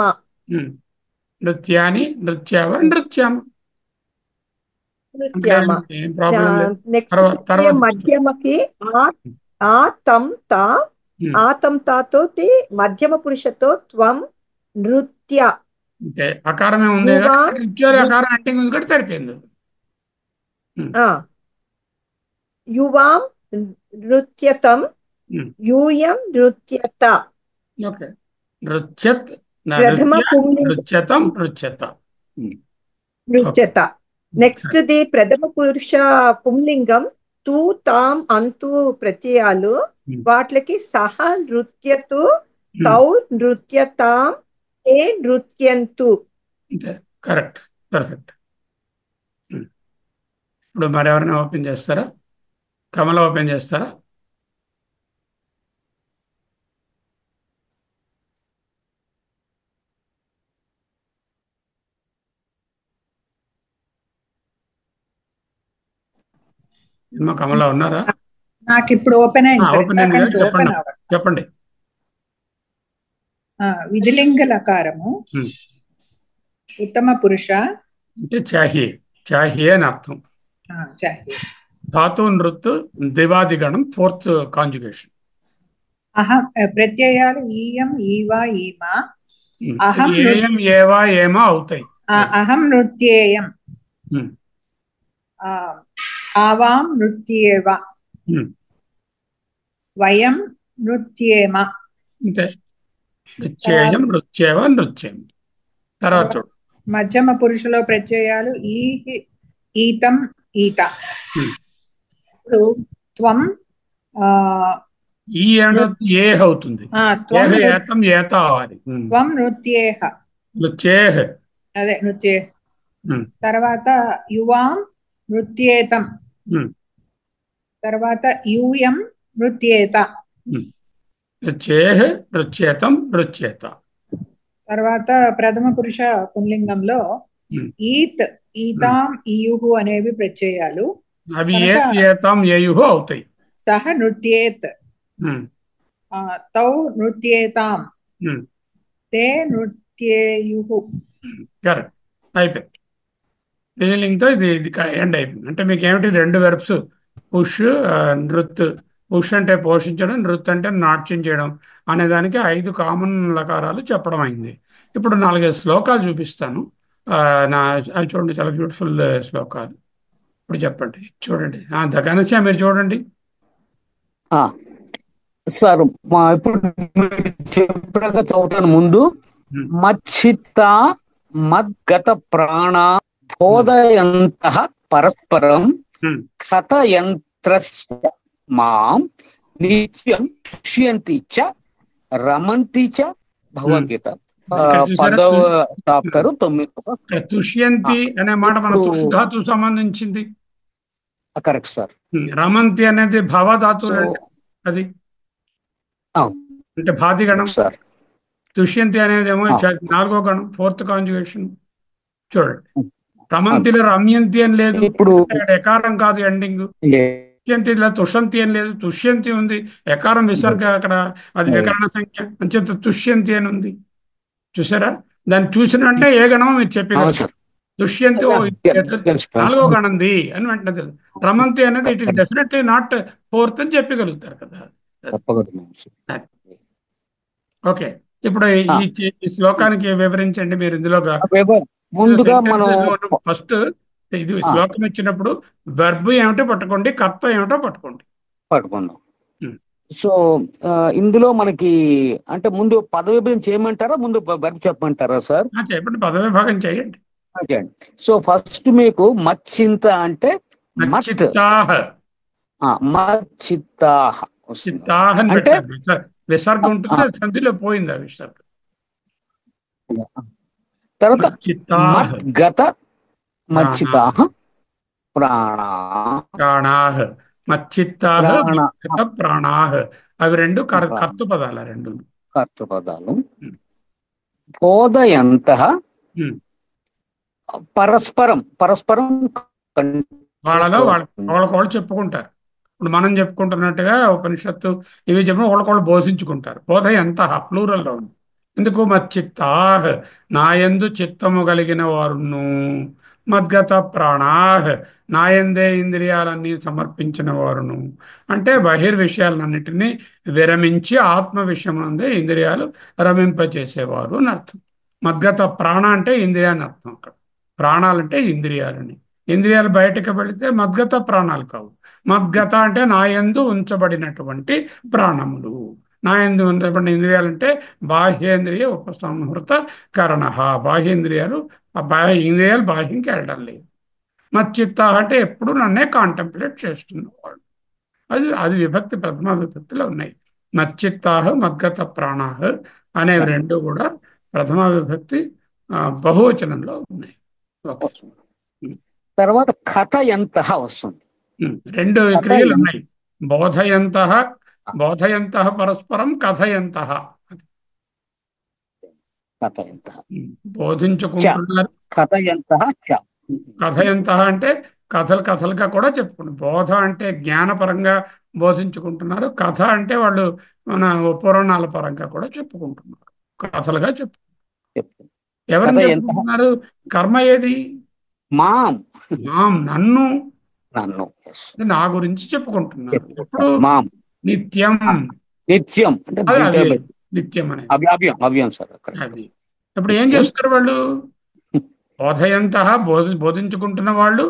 [SPEAKER 1] నృత్యాని, నృత్యావ, నృత్యామ.
[SPEAKER 5] నెక్స్ట్ మధ్యమకి ఆతం తా, ఆతం తాతో మధ్యమ పురుషతో త్వం నృత్య.
[SPEAKER 1] అకారమే ఉంది, అకారం అంటే కూడా సరిపోయింది.
[SPEAKER 5] యువాం నృత్యతం, యూయం నృత్యత.
[SPEAKER 1] ఓకే, నృత్యత్,
[SPEAKER 5] ప్రథమ
[SPEAKER 1] నృత్యతం, నృత్యత,
[SPEAKER 5] నృత్యత. నెక్స్ట్ ది ప్రథమ పురుష పుంలింగం తూ, తాం, అంతు ప్రత్యయాలు. వాటికి సహ నృత్యతు, తౌ నృత్యతాం, ఏ నృత్యంతు.
[SPEAKER 1] Correct, perfect. ఇప్పుడు మరెవరైనా ఓపెన్ చేస్తారా? కమల ఓపెన్ చేస్తారా? కమల ఉన్నారా?
[SPEAKER 6] నాకు ఇప్పుడు ఓపెన్ అయింది.
[SPEAKER 1] చెప్పండి.
[SPEAKER 6] విధిలింగ లకారము ఉత్తమ పురుష
[SPEAKER 1] అంటే చాహియే, చాహియే అని అర్థం. ధాతు నృత్ దివాదిగణం, ఫోర్త్ కాంజుగేషన్.
[SPEAKER 6] అహం ప్రత్యయాలు ఈయం, ఈవా, ఈమా. అహం
[SPEAKER 1] ఏయం, ఏవా, ఏమా అవుతాయి.
[SPEAKER 6] అహం నృత్యేయం, ఆవాం నృత్యేవ, వయం నృత్యేమ.
[SPEAKER 1] అంతే, నృత్యేయం, నృత్యేవ, నృత్యం. తర్వాత
[SPEAKER 6] మధ్యమ పురుషులో ప్రత్యయాలు ఈతం, ఈత. త్వం
[SPEAKER 1] ఈ ఏ అవుతుంది, ఏతం, ఏత అవ్వాలి.
[SPEAKER 6] త్వం నృత్యేహ,
[SPEAKER 1] నృత్యేహ,
[SPEAKER 6] అదే నృత్యే. తర్వాత యువాం నృత్యేతం, తర్వాత యూయం నృత్యేత.
[SPEAKER 1] నృత్యేహ, నృత్యేతం, నృత్యేత.
[SPEAKER 6] తర్వాత ప్రథమ పురుష పుంలింగంలో ఈత్, ఈతాం, ఈయుహు అనేవి ప్రత్యయాలు.
[SPEAKER 1] అవి ఏతం, ఏయుహు అవుతాయి.
[SPEAKER 6] సహ నృత్యేత్
[SPEAKER 1] ఉమ్,
[SPEAKER 6] తౌ నృత్యేతాం
[SPEAKER 1] ఉమ్,
[SPEAKER 6] తే నృత్యేయుః.
[SPEAKER 1] కరెక్ట్. అయిపోయింది. రీలింగ్తో ఇది ఇది ఎండ్ అయిపోయింది. అంటే మీకు ఏమిటి, రెండు వెర్బ్స్, పుష్, నృత్. పుష్ అంటే పోషించడం, నృత్ అంటే నాట్యం చేయడం అనే దానికి 5 కామన్ లకారాలు చెప్పడం అయింది. ఇప్పుడు 4-5 శ్లోకాలు చూపిస్తాను. ఆ, అవి చూడండి, చాలా బ్యూటిఫుల్ శ్లోకాలు. ఇప్పుడు చెప్పండి, చూడండి. దగానచ్చా మీరు చూడండి.
[SPEAKER 7] ఆ, సార్ ఇప్పుడు మీరు చెప్పినాక చదువుతాను ముందు.
[SPEAKER 1] ఉమ్,
[SPEAKER 7] మచ్చిత్త మద్గత ప్రాణ బోధయంతః పరస్పరం
[SPEAKER 1] ఉమ్,
[SPEAKER 7] కథయంత్రస్య మాం నిత్యం తుష్యంతి చ రమంతి చ. భగవద్గీత
[SPEAKER 1] ఇక్కడ చూసారా,
[SPEAKER 7] 10వ చాప్టర్ 9.
[SPEAKER 1] ఇక్కడ తుష్యంతి అనే మాట మన
[SPEAKER 7] ఇప్పుడు
[SPEAKER 1] తుష్ ధాతు సంబంధించింది.
[SPEAKER 7] Correct sir.
[SPEAKER 1] రమంతి అనేది భవధాతు
[SPEAKER 7] సో
[SPEAKER 1] అది, అంటే భాతి గణం.
[SPEAKER 7] సార్
[SPEAKER 1] తుష్యంతి అనేది ఏమో 4వ గణం, 4th కాంజుగేషన్. చూడండి, రమంతిలో రమ్యంతి అని లేదు,
[SPEAKER 7] ఇప్పుడు
[SPEAKER 1] ఇక్కడ ఎకారం కాదు ఎండింగ్. తుష్యంతిలో తుషంతి అని లేదు, తుష్యంతి ఉంది, ఎకారం విసర్గ అక్కడ, అది వికరణ సంఖ్య, అంచేత తుష్యంతి అని ఉంది. చూసారా, దాన్ని చూసిన వెంటనే ఏ గణమో మీరు చెప్పగలరు.
[SPEAKER 7] సార్
[SPEAKER 1] దుష్యంతి 4వ గణంది అని వెంటనే తెలుసు. రమంతి అనేది it is definitely not 4th అని చెప్పగలుగుతారు కదా. ఓకే, ఇప్పుడు ఈ శ్లోకానికి వివరించండి మీరు. ఇందులోగా
[SPEAKER 7] ముందుగా మనం
[SPEAKER 1] ఫస్ట్ ఇది శ్లోకం ఇచ్చినప్పుడు వెర్బ్ ఏమిటో పట్టుకోండి, కర్త ఏమిటో పట్టుకోండి.
[SPEAKER 7] పట్టుకున్నాం. సో ఇందులో మనకి అంటే ముందు పదవిభాగం చేయమంటారా, ముందు వెర్బ్ చెప్పమంటారా సార్?
[SPEAKER 1] చెప్పండి, పదవిభాగం చేయండి.
[SPEAKER 7] సో ఫస్ట్ మీకు మచ్చింత అంటే
[SPEAKER 1] మచ్చిత్తాహ,
[SPEAKER 7] మచ్చిత్తాహ
[SPEAKER 1] చిత్తాహ
[SPEAKER 7] అంటే
[SPEAKER 1] విసర్గ ఉంటుంది, సంధిలో పోయింది ఆ విసర్గ.
[SPEAKER 7] తర్వాత
[SPEAKER 1] మచ్చిత్తాహ
[SPEAKER 7] మద్గత మచ్చితాహ
[SPEAKER 1] ప్రాణాహ, మచ్చిత్తాహ మద్గత ప్రాణాహ. అవి రెండు కర్త పదాలు, రెండు
[SPEAKER 7] కర్తృపదాలు. బోధయంతః పరస్పరం పరస్పరం
[SPEAKER 1] వాళ్ళలో వాళ్ళకొళ్ళు చెప్పుకుంటారు. ఇప్పుడు మనం చెప్పుకుంటున్నట్టుగా ఉపనిషత్తు ఇవి చెప్పిన వాళ్ళకొళ్ళు బోధించుకుంటారు. బోధ ఎంత ప్లూరల్లో ఉంది. ఎందుకు, మచ్చిత్తాహ్ నాయందు చిత్తము కలిగిన వారును, మద్గత ప్రాణాహ్ నాయందే ఇంద్రియాలన్నీ సమర్పించిన వారును. అంటే బహిర్విషయాలన్నిటినీ విరమించి ఆత్మ విషయం అందే ఇంద్రియాలు రమింపచేసేవారు అని అర్థం. మద్గత ప్రాణ అంటే ఇంద్రియాన్ని అర్థం. అక్కడ ప్రాణాలంటే ఇంద్రియాలని. ఇంద్రియాలు బయటకు వెళితే మద్గత ప్రాణాలు కావు. మద్గత అంటే నాయందు ఉంచబడినటువంటి ప్రాణములు. నాయందు ఉంచబడిన ఇంద్రియాలంటే బాహ్యేంద్రియ ఉపసంహృత కరణ. బాహ్యేంద్రియాలు బాహ్యంకి వెళ్ళడం లేదు. మచ్చిత్త అంటే ఎప్పుడు నన్నే కాంటెంప్లేట్ చేస్తున్నవాడు. అది విభక్తి, ప్రథమ విభక్తిలో ఉన్నాయి. మచ్చిత్తాహ మద్గత ప్రాణాహ అనేవి రెండు కూడా ప్రథమ విభక్తి బహువచనంలో ఉన్నాయి.
[SPEAKER 7] తర్వాత కథయంతః వస్తుంది.
[SPEAKER 1] రెండు క్రియలు ఉన్నాయి. బోధయంతః పరస్పరం, కథయంతః బోధించుకుంటున్నారు. కథయంతః అంటే కథలుగా కూడా చెప్పుకుంటారు. బోధ అంటే జ్ఞానపరంగా బోధించుకుంటున్నారు. కథ అంటే వాళ్ళు మన పురాణాల పరంగా కూడా చెప్పుకుంటున్నారు, కథలుగా చెప్పుకుంటున్నారు. ఎవరిని చెప్పుకుంటున్నారు? కర్మ ఏది? మాం, నన్ను నా గురించి చెప్పుకుంటున్నారు. ఎప్పుడు? నిత్యం నిత్యం అనేది అది. ఇప్పుడు ఏం చేస్తారు వాళ్ళు? బోధయంతః బోధించుకుంటున్న వాళ్ళు,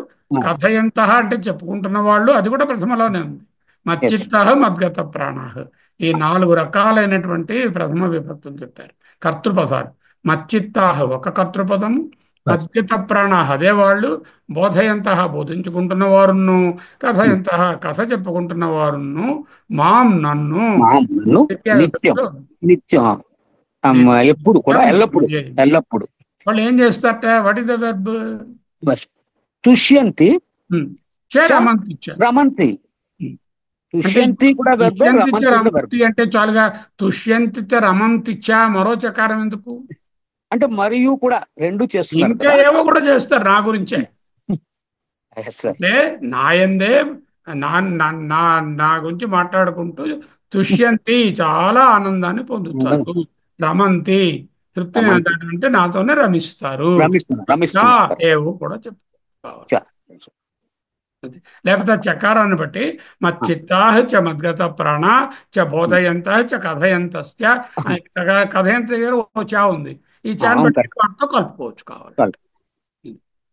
[SPEAKER 1] కథయంతః అంటే చెప్పుకుంటున్న వాళ్ళు. అది కూడా ప్రథమలోనే ఉంది. మచ్చిత్తాహ మద్గత ప్రాణాహ. ఈ 4 రకాలైనటువంటి ప్రథమ విభక్తులు చెప్పారు, కర్తృపదాలు. మచ్చిత్తాహ ఒక కర్తృపదము, మద్గత ప్రాణాహ అదే వాళ్ళు, బోధయంతః బోధించుకుంటున్న వారును, కథయంతః కథ చెప్పుకుంటున్న వారును, మాం నన్ను
[SPEAKER 7] ఎప్పుడు కూడా ఎల్లప్పుడు
[SPEAKER 1] వాళ్ళు ఏం చేస్తారట? What is the verb?
[SPEAKER 7] తుష్యంతి
[SPEAKER 1] రమంతి.
[SPEAKER 7] తుష్యంతి కూడా
[SPEAKER 1] రమంతి అంటే చాలుగా. తుష్యంతి రమంతి మరో చకారం ఎందుకు?
[SPEAKER 7] అంటే మరియు కూడా రెండు చేస్తున్నారు,
[SPEAKER 1] ఇంకా ఏవో కూడా చేస్తారు నా గురించే. అంటే నాయందే నా నా నా నా గురించి మాట్లాడుకుంటూ తుష్యంతి చాలా ఆనందాన్ని పొందుతారు, రమంతి తృప్తిని
[SPEAKER 7] రమంతి
[SPEAKER 1] అంటే నాతోనే రమిస్తారు,
[SPEAKER 7] రమిస్తున్నారు.
[SPEAKER 1] ఏవో కూడా చెప్పుకోవాలి.
[SPEAKER 7] చ-
[SPEAKER 1] అది. లేకపోతే ఆ చకారాన్ని బట్టి మచ్చిత్తా చ మద్గత ప్రాణ చ బోధయంత చ కథయంత కథయంత దగ్గర ఓ చా ఉంది, ఈ చాని
[SPEAKER 7] అవును,
[SPEAKER 1] బట్టి
[SPEAKER 7] కరెక్ట్.
[SPEAKER 1] వాటితో కలుపుకోవచ్చు కావాలి.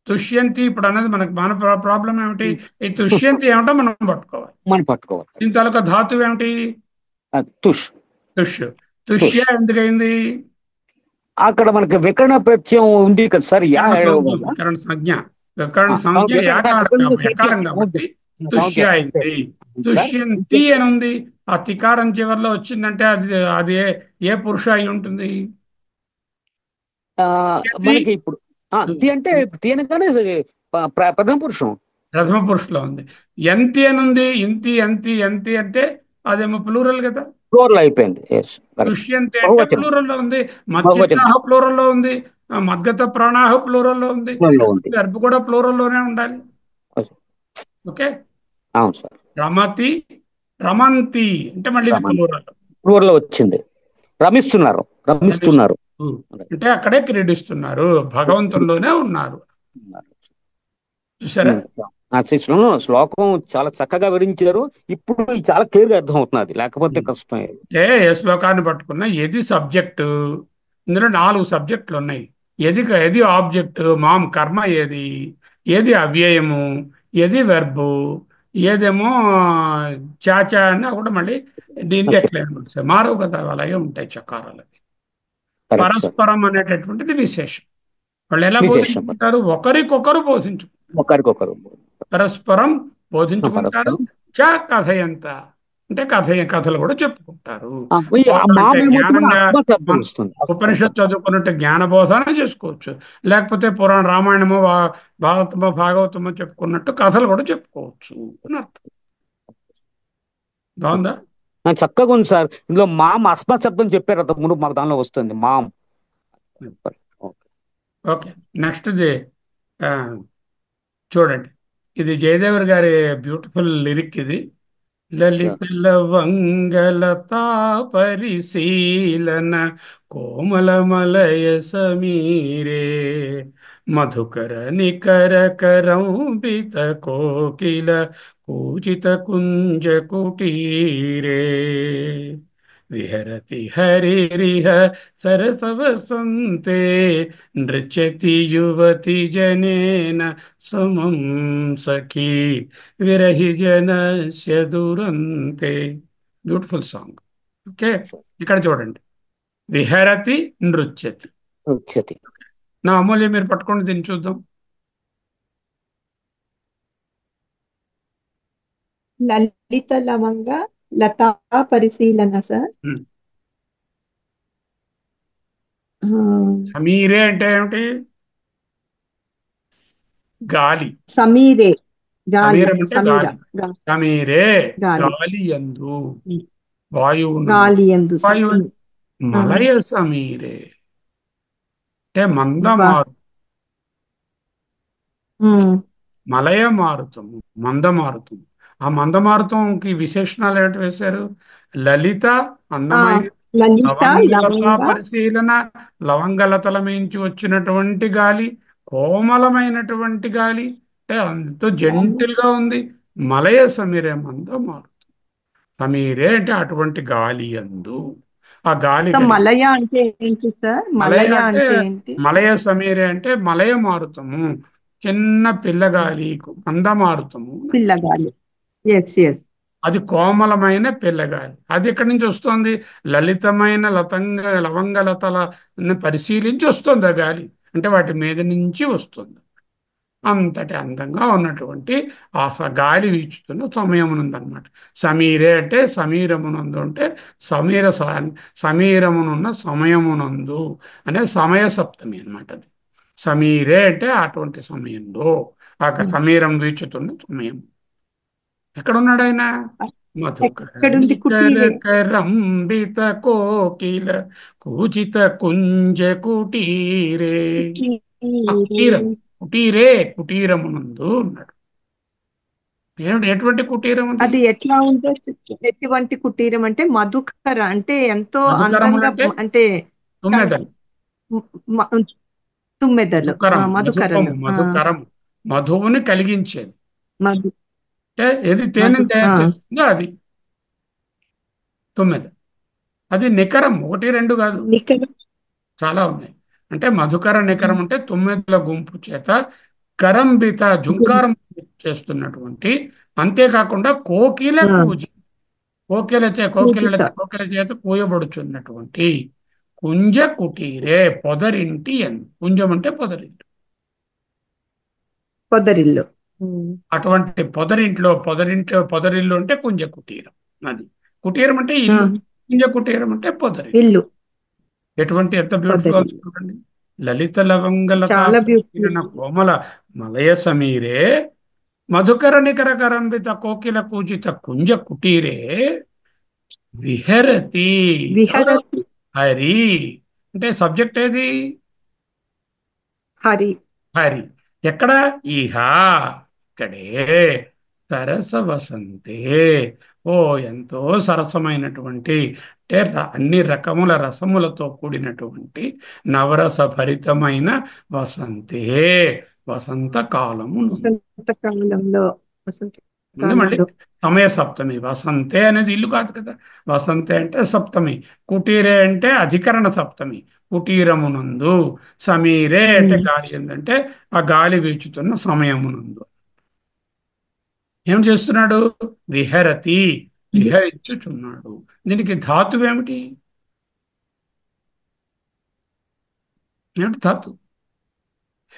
[SPEAKER 1] తుష్యంతి ఇప్పుడు అనేది మనకు మన ప్రాబ్లం ఏమిటి, ఈ తుష్యంతి ఏమిటో మనం పట్టుకోవాలి.
[SPEAKER 7] మనం పట్టుకోవాలి.
[SPEAKER 1] దీని తాలూకా ధాతువు ఏమిటి,
[SPEAKER 7] తుష్
[SPEAKER 1] తుష్. తుష్య ఎందుకైంది,
[SPEAKER 7] అక్కడ మనకి వికరణ ప్రత్యయం ఉంది కదా సార్.
[SPEAKER 1] వికరణ సంజ్ఞ, వికరణ సంజ్ఞ యకారం కాబట్టి తుష్య అయింది. తుష్యంతి అని ఉంది, ఆ తికారం చివరిలో వచ్చిందంటే అది అది ఏ పురుష అయి ఉంటుంది.
[SPEAKER 7] మనకి ఇప్పుడు తి అంటే తి అనగానే ప్రథమ పురుషం,
[SPEAKER 1] ప్రథమ పురుషులో ఉంది. ఎంతి అని ఉంది, ఇంతి ఎంతి ఎంతి అంటే అదేమో ప్లూరల్ కదా,
[SPEAKER 7] ఫ్లోర్ లో అయిపోయింది.
[SPEAKER 1] తుష్యంతి అంటే ప్లూరల్లో ఉంది, మచ్చిత్తాహ ప్లూరల్లో ఉంది, మద్గత ప్రాణాహ ప్లూరల్లో ఉంది, వెర్బ్ కూడా ప్లూరల్లోనే ఉండాలి. ఓకే,
[SPEAKER 7] అవును సార్.
[SPEAKER 1] రమతి రమంతి అంటే మళ్ళీ ప్లూరల్,
[SPEAKER 7] ఫ్లోర్ లో వచ్చింది. రమిస్తున్నారు
[SPEAKER 1] అంటే అక్కడే క్రీడిస్తున్నారు, భగవంతుల్లోనే ఉన్నారు. చూసారా,
[SPEAKER 7] ఆ శిక్షణలో శ్లోకం చాలా చక్కగా వివరించారు. ఇప్పుడు చాలా క్లియర్ గా అర్థం అవుతున్నది, లేకపోతే కష్టం.
[SPEAKER 1] ఏ శ్లోకాన్ని పట్టుకున్నా ఏది సబ్జెక్టు, ఇందులో 4 సబ్జెక్టులు ఉన్నాయి. ఏది ఆబ్జెక్ట్, మాం కర్మ ఏది, ఏది అవ్యయము, ఏది వెర్బు, ఏదేమో చాచా అన్నా కూడా మళ్ళీ దీన్ని ఎక్స్ప్లెయిన్ ఉంటాయి, మారవు కదా, అలాగే ఉంటాయి చకారాలు. పరస్పరం అనేటటువంటిది విశేషం. వాళ్ళు ఎలా బోధించుకుంటారు, ఒకరికొకరు
[SPEAKER 7] ఒకరికొకరు
[SPEAKER 1] పరస్పరం బోధించుకుంటారు. చ కథయంత అంటే కథలు కూడా చెప్పుకుంటారు. జ్ఞానంగా ఉపనిషత్తు చదువుకున్నట్టు జ్ఞాన బోధన చేసుకోవచ్చు, లేకపోతే పురాణ రామాయణమో భారతమో భాగవతమో చెప్పుకున్నట్టు కథలు కూడా చెప్పుకోవచ్చు అని అర్థం. బాగుందా,
[SPEAKER 7] చక్కగా ఉంది సార్. ఇందులో మామ్ అస్మత్ శబ్దం చెప్పారు, అంత ముందు మాకు దానిలో వస్తుంది మామ్.
[SPEAKER 1] ఓకే, నెక్స్ట్ది చూడండి, ఇది జయదేవర్ గారి బ్యూటిఫుల్ లిరిక్ ఇది. లలిత లవంగలతా పరిశీలన కోమలమలయ సమీరే మధుకర నికర కరంబిత కోకిల కూచిత కుంజ కుటీరే విహరతి హరిరిహ సరస వసంతే నృత్యతి యువతి జనేన సమం సఖీ విరహి జనస్య దురంతే. Beautiful song. ఓకే, ఇక్కడ చూడండి, విహరతి నృత్యతి. నా అమూల్యం మీరు పట్టుకోండి, దీన్ని చూద్దాం.
[SPEAKER 5] లలిత లవంగ లతా పరిశీలన సార్.
[SPEAKER 1] సమీరే అంటే ఏమిటి, గాలి.
[SPEAKER 5] సమీరే
[SPEAKER 1] సమీరం అంటే గాలి. సమీరే గాలి యందు, వాయువు వాయువు. మలయ సమీరే అంటే మలయ మారుతము, మందమారుతము. ఆ మందమారుతంకి విశేషణాలు ఏంటి వేశారు, లలిత అందమైన, లవంగలతా పరిశీలన లవంగలతల మించి వచ్చినటువంటి గాలి, కోమలమైనటువంటి గాలి అంటే అంత జెంటిల్ గా ఉంది. మలయ సమీరే మందమారుతం, సమీరే అంటే అటువంటి గాలి యందు. ఆ గాలి
[SPEAKER 5] మలయ అంటే ఏంటి సార్, మలయ అంటే ఏంటి,
[SPEAKER 1] మలయ సమీరే అంటే మలయ మారుతము, చిన్న పిల్లగాలి, మందమారుతము
[SPEAKER 5] పిల్లగాలి. అది
[SPEAKER 1] కోమలమైన పిల్లగాలి. అది ఎక్కడి నుంచి వస్తుంది, లలితమైన లవంగలతల పరిశీలించి వస్తుంది ఆ గాలి, అంటే వాటి మీద నుంచి వస్తుంది. అంతటి అందంగా ఉన్నటువంటి ఆ గాలి వీచుతున్న సమయమునందనమాట. సమీరే అంటే సమీరమునందు అంటే సమీరమునున్న సమయమునందు అనే సమయ సప్తమి అనమాట. అది సమీరే అంటే అటువంటి సమయంలో, ఆ సమీరం వీచుతున్న సమయం. ఎక్కడున్నాడు ఆయన, మధుకరంబిత కోకిల కూచిత కుంజ కుటీరే. కుటీరం, కుటీరమునందు ఉన్నాడు. ఎటువంటి కుటీరం అది?
[SPEAKER 5] అది ఎట్లా ఉందో ఎటువంటి కుటీరం అంటే మధుకర, అంటే ఎంతో
[SPEAKER 1] మధుకరములు
[SPEAKER 5] అందంగా,
[SPEAKER 1] అంటే
[SPEAKER 5] అంటే
[SPEAKER 1] తుమ్మెదలు.
[SPEAKER 5] మ- తుమ్మెదలు,
[SPEAKER 1] మధుకరం,
[SPEAKER 5] మధుకరలు,
[SPEAKER 1] మధుపము, మధుకరం, మధువుని కలిగించేది.
[SPEAKER 5] మధు
[SPEAKER 1] అంటే ఏది
[SPEAKER 5] మధు
[SPEAKER 1] తేనెని తయారు చేస్తుందో అది తుమ్మెద. అది నికరం, ఒకటి రెండు కాదు,
[SPEAKER 5] నికర.
[SPEAKER 1] చాలా ఉన్నాయి. అంటే మధుకర నికరం అంటే తుమ్మెదల గుంపు చేత కరంబిత జుంకారం చేస్తున్నటువంటి, అంతేకాకుండా కోకిల కూజి,
[SPEAKER 5] పూజిత
[SPEAKER 1] కోకిల చేత కూయబడుచున్నటువంటి కుంజ కుటీరే, పొదరింటి కుంజం అంటే పొదరింటి.
[SPEAKER 5] పొదరిల్లు.
[SPEAKER 1] అటువంటి పొదరిల్లు అంటే కుంజ కుటీరం. అది కుటీరం అంటే ఇల్లు, కుంజ కుటీరం అంటే పొదరిల్లు.
[SPEAKER 5] ఇల్లు.
[SPEAKER 1] ఎంత బ్యూటిఫుల్ గా
[SPEAKER 5] పొదరిల్లు
[SPEAKER 1] చూడండి. లలిత లవంగలత
[SPEAKER 5] చాలా బ్యూటిఫుల్.
[SPEAKER 1] కోమల మలయ సమీరే మధుకర నికర కరంబిత కోకిల కూజిత కుంజ కుటీరే విహరతి.
[SPEAKER 5] విహరతి.
[SPEAKER 1] హరి అంటే సబ్జెక్ట్ ఏది?
[SPEAKER 5] హరి.
[SPEAKER 1] హరి. ఎక్కడ? ఇహా, ఇక్కడే. సరస వసంతే, ఓ ఎంతో సరసమైనటువంటి, అంటే అన్ని రకముల రసములతో కూడినటువంటి నవరస భరితమైన వసంతే, వసంత కాలము.
[SPEAKER 5] వసంత కాలంలో. వసంత
[SPEAKER 1] మళ్ళీ
[SPEAKER 5] కాలంలో.
[SPEAKER 1] సమయ సప్తమి. వసంతే అనేది ఇల్లు కాదు కదా, వసంతే అంటే సప్తమి. కుటీరే అంటే అధికరణ సప్తమి. కుటీరమునందు, సమీరే అంటే గాలి ఏంటంటే ఆ గాలి వీచుతున్న సమయమునందు ఏం చేస్తున్నాడు? విహరతి, విహరించుచున్నాడు. దీనికి ధాతువు ఏమిటి? ఏమిటి ధాతు?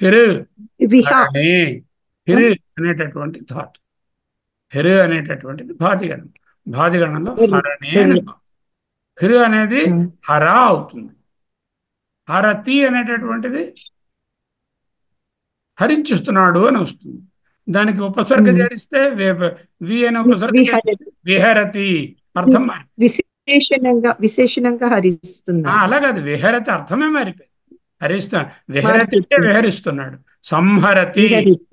[SPEAKER 1] హిరు,
[SPEAKER 5] విహా.
[SPEAKER 1] హరణే. హిరు అనేటటువంటి ధాతు. హిరు అనేటటువంటిది భాదిగణం. భాదిగణంలో హరణే అని భావం. హిరు అనేది హరా అవుతుంది. హరతి అనేటటువంటిది హరించుస్తున్నాడు అని వస్తుంది. దానికి ఉపసర్గ చేరిస్తే వి అనే ఉపసర్గ చేరిస్తే విహరతి, అర్థం మారి.
[SPEAKER 5] విశేషణంగా హరిస్తున్నాడు.
[SPEAKER 1] అలా కాదు, విహరతి అర్థమే మారిపోయింది. విహరతి అంటే విహరిస్తున్నాడు. సంహరతి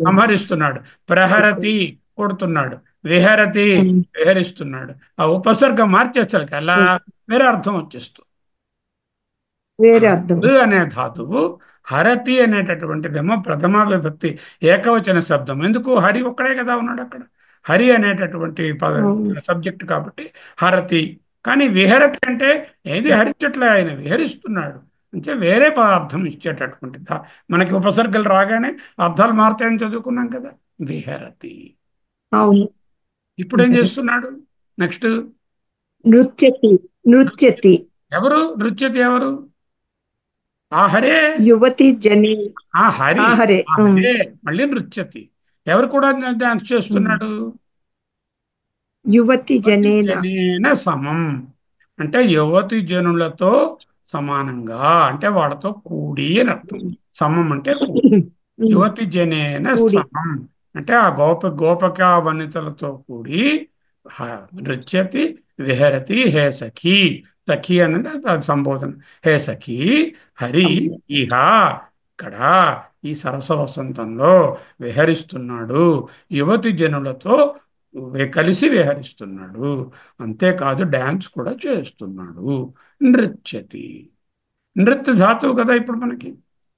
[SPEAKER 1] సంహరిస్తున్నాడు. ప్రహరతి కొడుతున్నాడు. విహరతి విహరిస్తున్నాడు. ఆ ఉపసర్గ మార్చేస్తారు అలా వేరే అర్థం వచ్చేస్తుంది.
[SPEAKER 5] వేరే అర్థం
[SPEAKER 1] అనే ధాతువు హరతి అనేటటువంటిదేమో ప్రథమ విభక్తి ఏకవచన శబ్దం. ఎందుకు? హరి ఒక్కడే కదా ఉన్నాడు అక్కడ. హరి అనేటటువంటి సబ్జెక్ట్ కాబట్టి హరతి. కానీ విహరతి అంటే ఏది హరించట్లే, ఆయన విహరిస్తున్నాడు అంటే వేరే అర్థం ఇచ్చేటటువంటి మనకి ఉపసర్గలు రాగానే అర్థాలు మారుతాయని చదువుకున్నాం కదా. విహరతి. ఇప్పుడు ఏం చేస్తున్నాడు? నెక్స్ట్
[SPEAKER 5] నృత్యతి. నృత్యతి
[SPEAKER 1] ఎవరు? నృత్యతి ఎవరు? ఆ హరే,
[SPEAKER 5] యువతి జనే.
[SPEAKER 1] ఆ హరి,
[SPEAKER 5] హరే
[SPEAKER 1] మళ్ళీ నృత్యతి. ఎవరు కూడా డాన్స్ చేస్తున్నాడు?
[SPEAKER 5] యువతి
[SPEAKER 1] జనేన సమం, అంటే యువతి జనులతో సమానంగా, అంటే వాళ్ళతో కూడి అని అర్థం. సమం అంటే కూడి. యువతి జనేన సమం అంటే ఆ గోపక వనితలతో కూడి నృత్యతి విహరతి. హే సఖీ, సఖీ అనేది సంబోధన. హే సఖీ, హరి ఇహా, ఇక్కడ ఈ సరస వసంతంలో విహరిస్తున్నాడు, యువతి జనులతో కలిసి విహరిస్తున్నాడు. అంతేకాదు డాన్స్ కూడా చేస్తున్నాడు. నృత్యతి, నృత్య ధాతువు కదా ఇప్పుడు మనకి.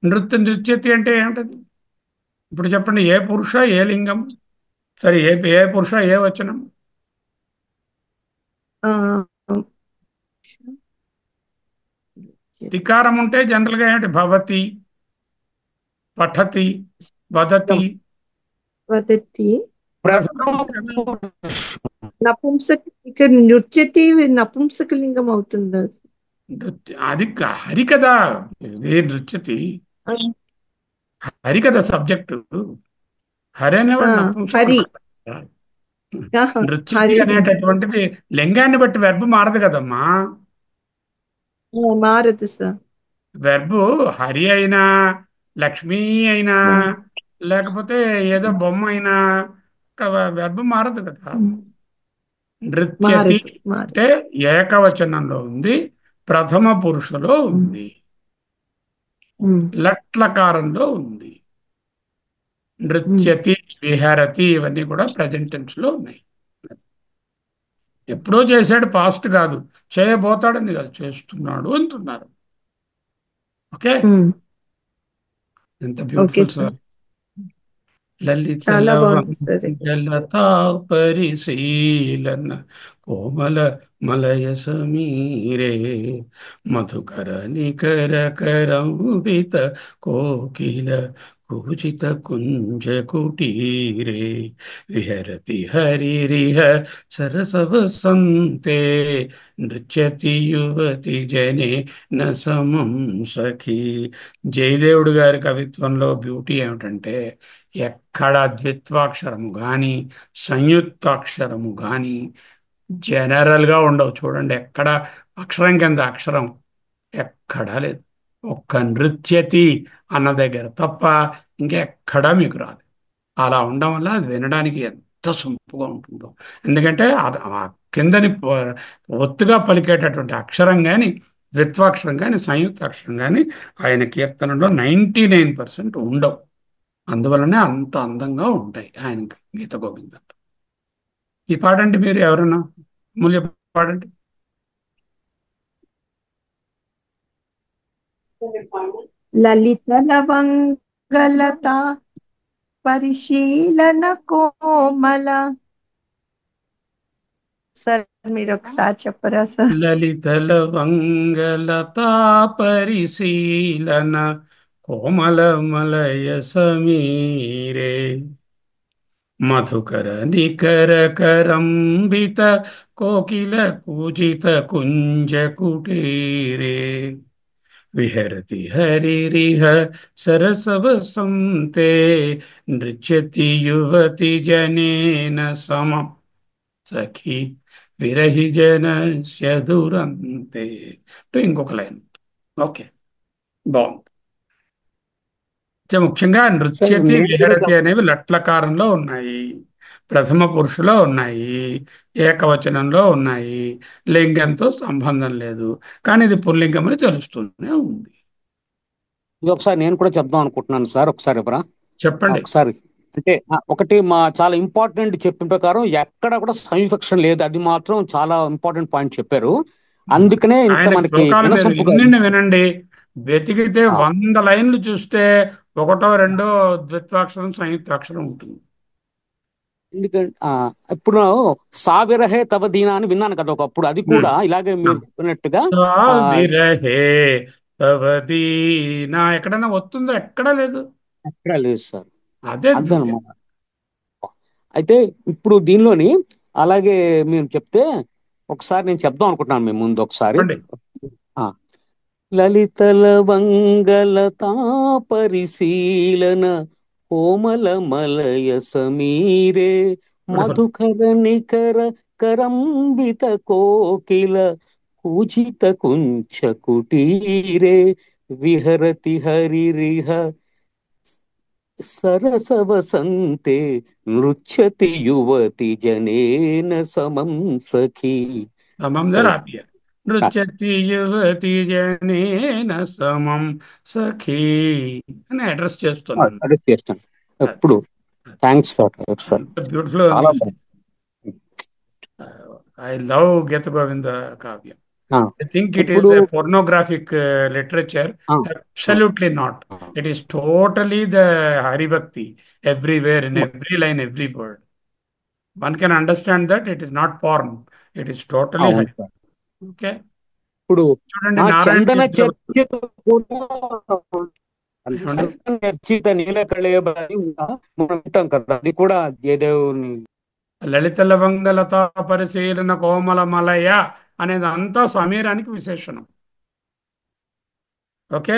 [SPEAKER 1] నృత్యతి అంటే ఏమిటది? ఇప్పుడు చెప్పండి, ఏ పురుష ఏ లింగం? సరే, ఏ పురుష ఏ వచనం? తికారం ఉంటే జనరల్ గా ఏమిటి? భవతి, పఠతి, వదతి.
[SPEAKER 5] నృత్యతి నపుంసకలింగం అవుతుందా?
[SPEAKER 1] అది హరి కదా, నృత్యతి హరి కదా సబ్జెక్టు. హరి అనేవాడు నృత్యతి అనేటటువంటిది లింగాన్ని బట్టి వెర్బ్ మారదు కదమ్మా.
[SPEAKER 5] మారదు సార్.
[SPEAKER 1] వెర్బు హరి అయినా, లక్ష్మీ అయినా, లేకపోతే ఏదో బొమ్మ అయినా వెర్బ్ మారదు కదా. నృత్యతి అంటే ఏకవచనంలో ఉంది, ప్రథమ పురుషులో ఉంది, లట్లకారంలో ఉంది. నృత్యతి విహరతి ఇవన్నీ కూడా ప్రజెంట్ టెన్స్ లో ఉన్నాయి. ఎప్పుడో చేశాడు, పాస్ట్ కాదు. చేయబోతాడని కాదు, చేస్తున్నాడు అంటున్నారు. ఓకే, ఎంత
[SPEAKER 5] ఓకే
[SPEAKER 1] బ్యూటిఫుల్
[SPEAKER 5] సార్,
[SPEAKER 1] సార్. లలిత
[SPEAKER 5] చాలా బాగుంది సార్.
[SPEAKER 1] లతా పరిశీలన కోమల మలయ సమీరే మధుకర నికర కరంబిత కోకిల కూచిత కుంజ కుటీరే విహరతి హరిరిహ సరసవసంతే నృత్యతి యువతి జనే న సమం సఖీ. జయదేవుడు గారి కవిత్వంలో బ్యూటీ ఏమిటంటే ఎక్కడ ద్విత్వాక్షరము కానీ సంయుక్తాక్షరము కానీ జనరల్గా ఉండవు. చూడండి, ఎక్కడ అక్షరం కింద అక్షరం ఎక్కడా లేదు. ఒక్క నృత్యతి అన్న దగ్గర తప్ప ఇంకెక్కడా మీకు రాదు. అలా ఉండడం వల్ల అది వినడానికి ఎంత సొంపుగా ఉంటుందో. ఎందుకంటే ఆ కిందని ఒత్తుగా పలికేటటువంటి అక్షరం కానీ ద్విత్వాక్షరం కానీ సంయుక్తాక్షరం కానీ ఆయన కీర్తనలో 99% ఉండవు. అందువలనే అంత అందంగా ఉంటాయి ఆయన గీత గోవింద. ఈ పాడండి మీరు, ఎవరన్నా మూల్య పాడండి.
[SPEAKER 5] లలిత లవంగలత పరిశీలన కోమల. సార్ మీరు ఒకసారి చెప్పరా సార్?
[SPEAKER 1] లలిత లవంగలతా పరిశీలన కోమల మలయ సమీరే మధుకర నికర కరంబిత కోకిల కూజిత కుంజ కుటీరే విహరతి హరిరిహ సరసవసంతే నృత్యతి యువతి జనేన సమం సఖీ విరహి జనస్య దురంతే. ఇంకొక లైన్. ఓకే, బాగుంది. ముఖ్యంగా
[SPEAKER 7] సార్
[SPEAKER 1] నృత్యతి
[SPEAKER 7] నేను
[SPEAKER 1] విహరతి అనేవి లట్లకారంలో ఉన్నాయి, ప్రథమ పురుషులో ఉన్నాయి, ఏకవచనంలో ఉన్నాయి. లింగంతో సంబంధం లేదు, కానీ ఇది పుల్లింగం అని తెలుస్తూనే ఉంది.
[SPEAKER 7] ఇది ఒకసారి నేను కూడా చెప్దాం అనుకుంటున్నాను సార్. ఒకసారి ఎవరా
[SPEAKER 1] చెప్పండి.
[SPEAKER 7] ఒకసారి అంటే ఒకటి మా చాలా ఇంపార్టెంట్ చెప్పిన ప్రకారం ఎక్కడ కూడా సంయుక్తాక్షరం లేదు. అది మాత్రం చాలా ఇంపార్టెంట్ పాయింట్ చెప్పారు. అందుకనే ఇంత
[SPEAKER 1] ఆయన
[SPEAKER 7] మనకి
[SPEAKER 1] శ్లోకాలు మీరు
[SPEAKER 7] వినసొంపుగా
[SPEAKER 1] ఇన్ని వినండి. వెతికితే
[SPEAKER 7] ఆ,
[SPEAKER 1] 100 లైన్లు చూస్తే ఒకటో రెండో ద్విత్వాక్షరం సంయుక్తాక్షరం ఉంటుంది.
[SPEAKER 7] ఎందుకంటే ఇప్పుడు సావిరహే తవ దీనా అని విన్నాను కదా ఒకప్పుడు. అది కూడా ఇలాగే మీరు చెప్పినట్టుగా ఆ,
[SPEAKER 1] విరహే తవదీనా ఎక్కడన్నా వస్తుందో? ఎక్కడా లేదు.
[SPEAKER 7] ఎక్కడా లేదు సార్.
[SPEAKER 1] అదే
[SPEAKER 7] అదనమాట. అయితే ఇప్పుడు దీనిలోని అలాగే మేము చెప్తే ఒకసారి నేను చెప్దాం అనుకుంటున్నాను మేము ముందు ఒకసారి.
[SPEAKER 1] చెప్పండి.
[SPEAKER 7] ఆ, లలితల వంగలతా పరిశీలన కోమల మలయ సమీరే మధుకర నికర కరంబిత కోకిల కూజిత కుంచ కుటీరే విహరతి హరిరిహ సరస వసంతే నృత్యతి యువతి జనేన సమం సఖీ.
[SPEAKER 1] సమం ఆపియ నృత్యతి యువతి జనేన సమం సఖీ అని అడ్రస్ చేస్తున్నాను.
[SPEAKER 7] అడ్రస్ చేస్తాను ఎప్పుడు. Thanks sir.
[SPEAKER 1] బ్యూటిఫుల్.
[SPEAKER 7] చాలా బాగుంది.
[SPEAKER 1] ఐ లవ్ గీత గోవింద కావ్యం. I think it is
[SPEAKER 7] ఇప్పుడు
[SPEAKER 1] a pornographic literature. Absolutely not. It is totally the Haribhakti everywhere, in every line, every word. One can understand that it is not porn. It is totally
[SPEAKER 7] అవును
[SPEAKER 1] Hari.
[SPEAKER 7] Sir.
[SPEAKER 1] Okay.
[SPEAKER 7] ఇప్పుడు
[SPEAKER 1] చూడండి,
[SPEAKER 7] ఆ
[SPEAKER 1] నారాయణ
[SPEAKER 7] చందన
[SPEAKER 1] తీర్థ
[SPEAKER 7] చర్చిత కూడా
[SPEAKER 1] ఏమండి?
[SPEAKER 7] చందన చర్చిత నీలకళేబరి మనం వింటాం కదా. అది కూడా ఏ దేవుని
[SPEAKER 1] లలిత లవంగలత పరిశీలన కోమల మలయ అనేది అంతా సమీరానికి విశేషణం. ఓకే.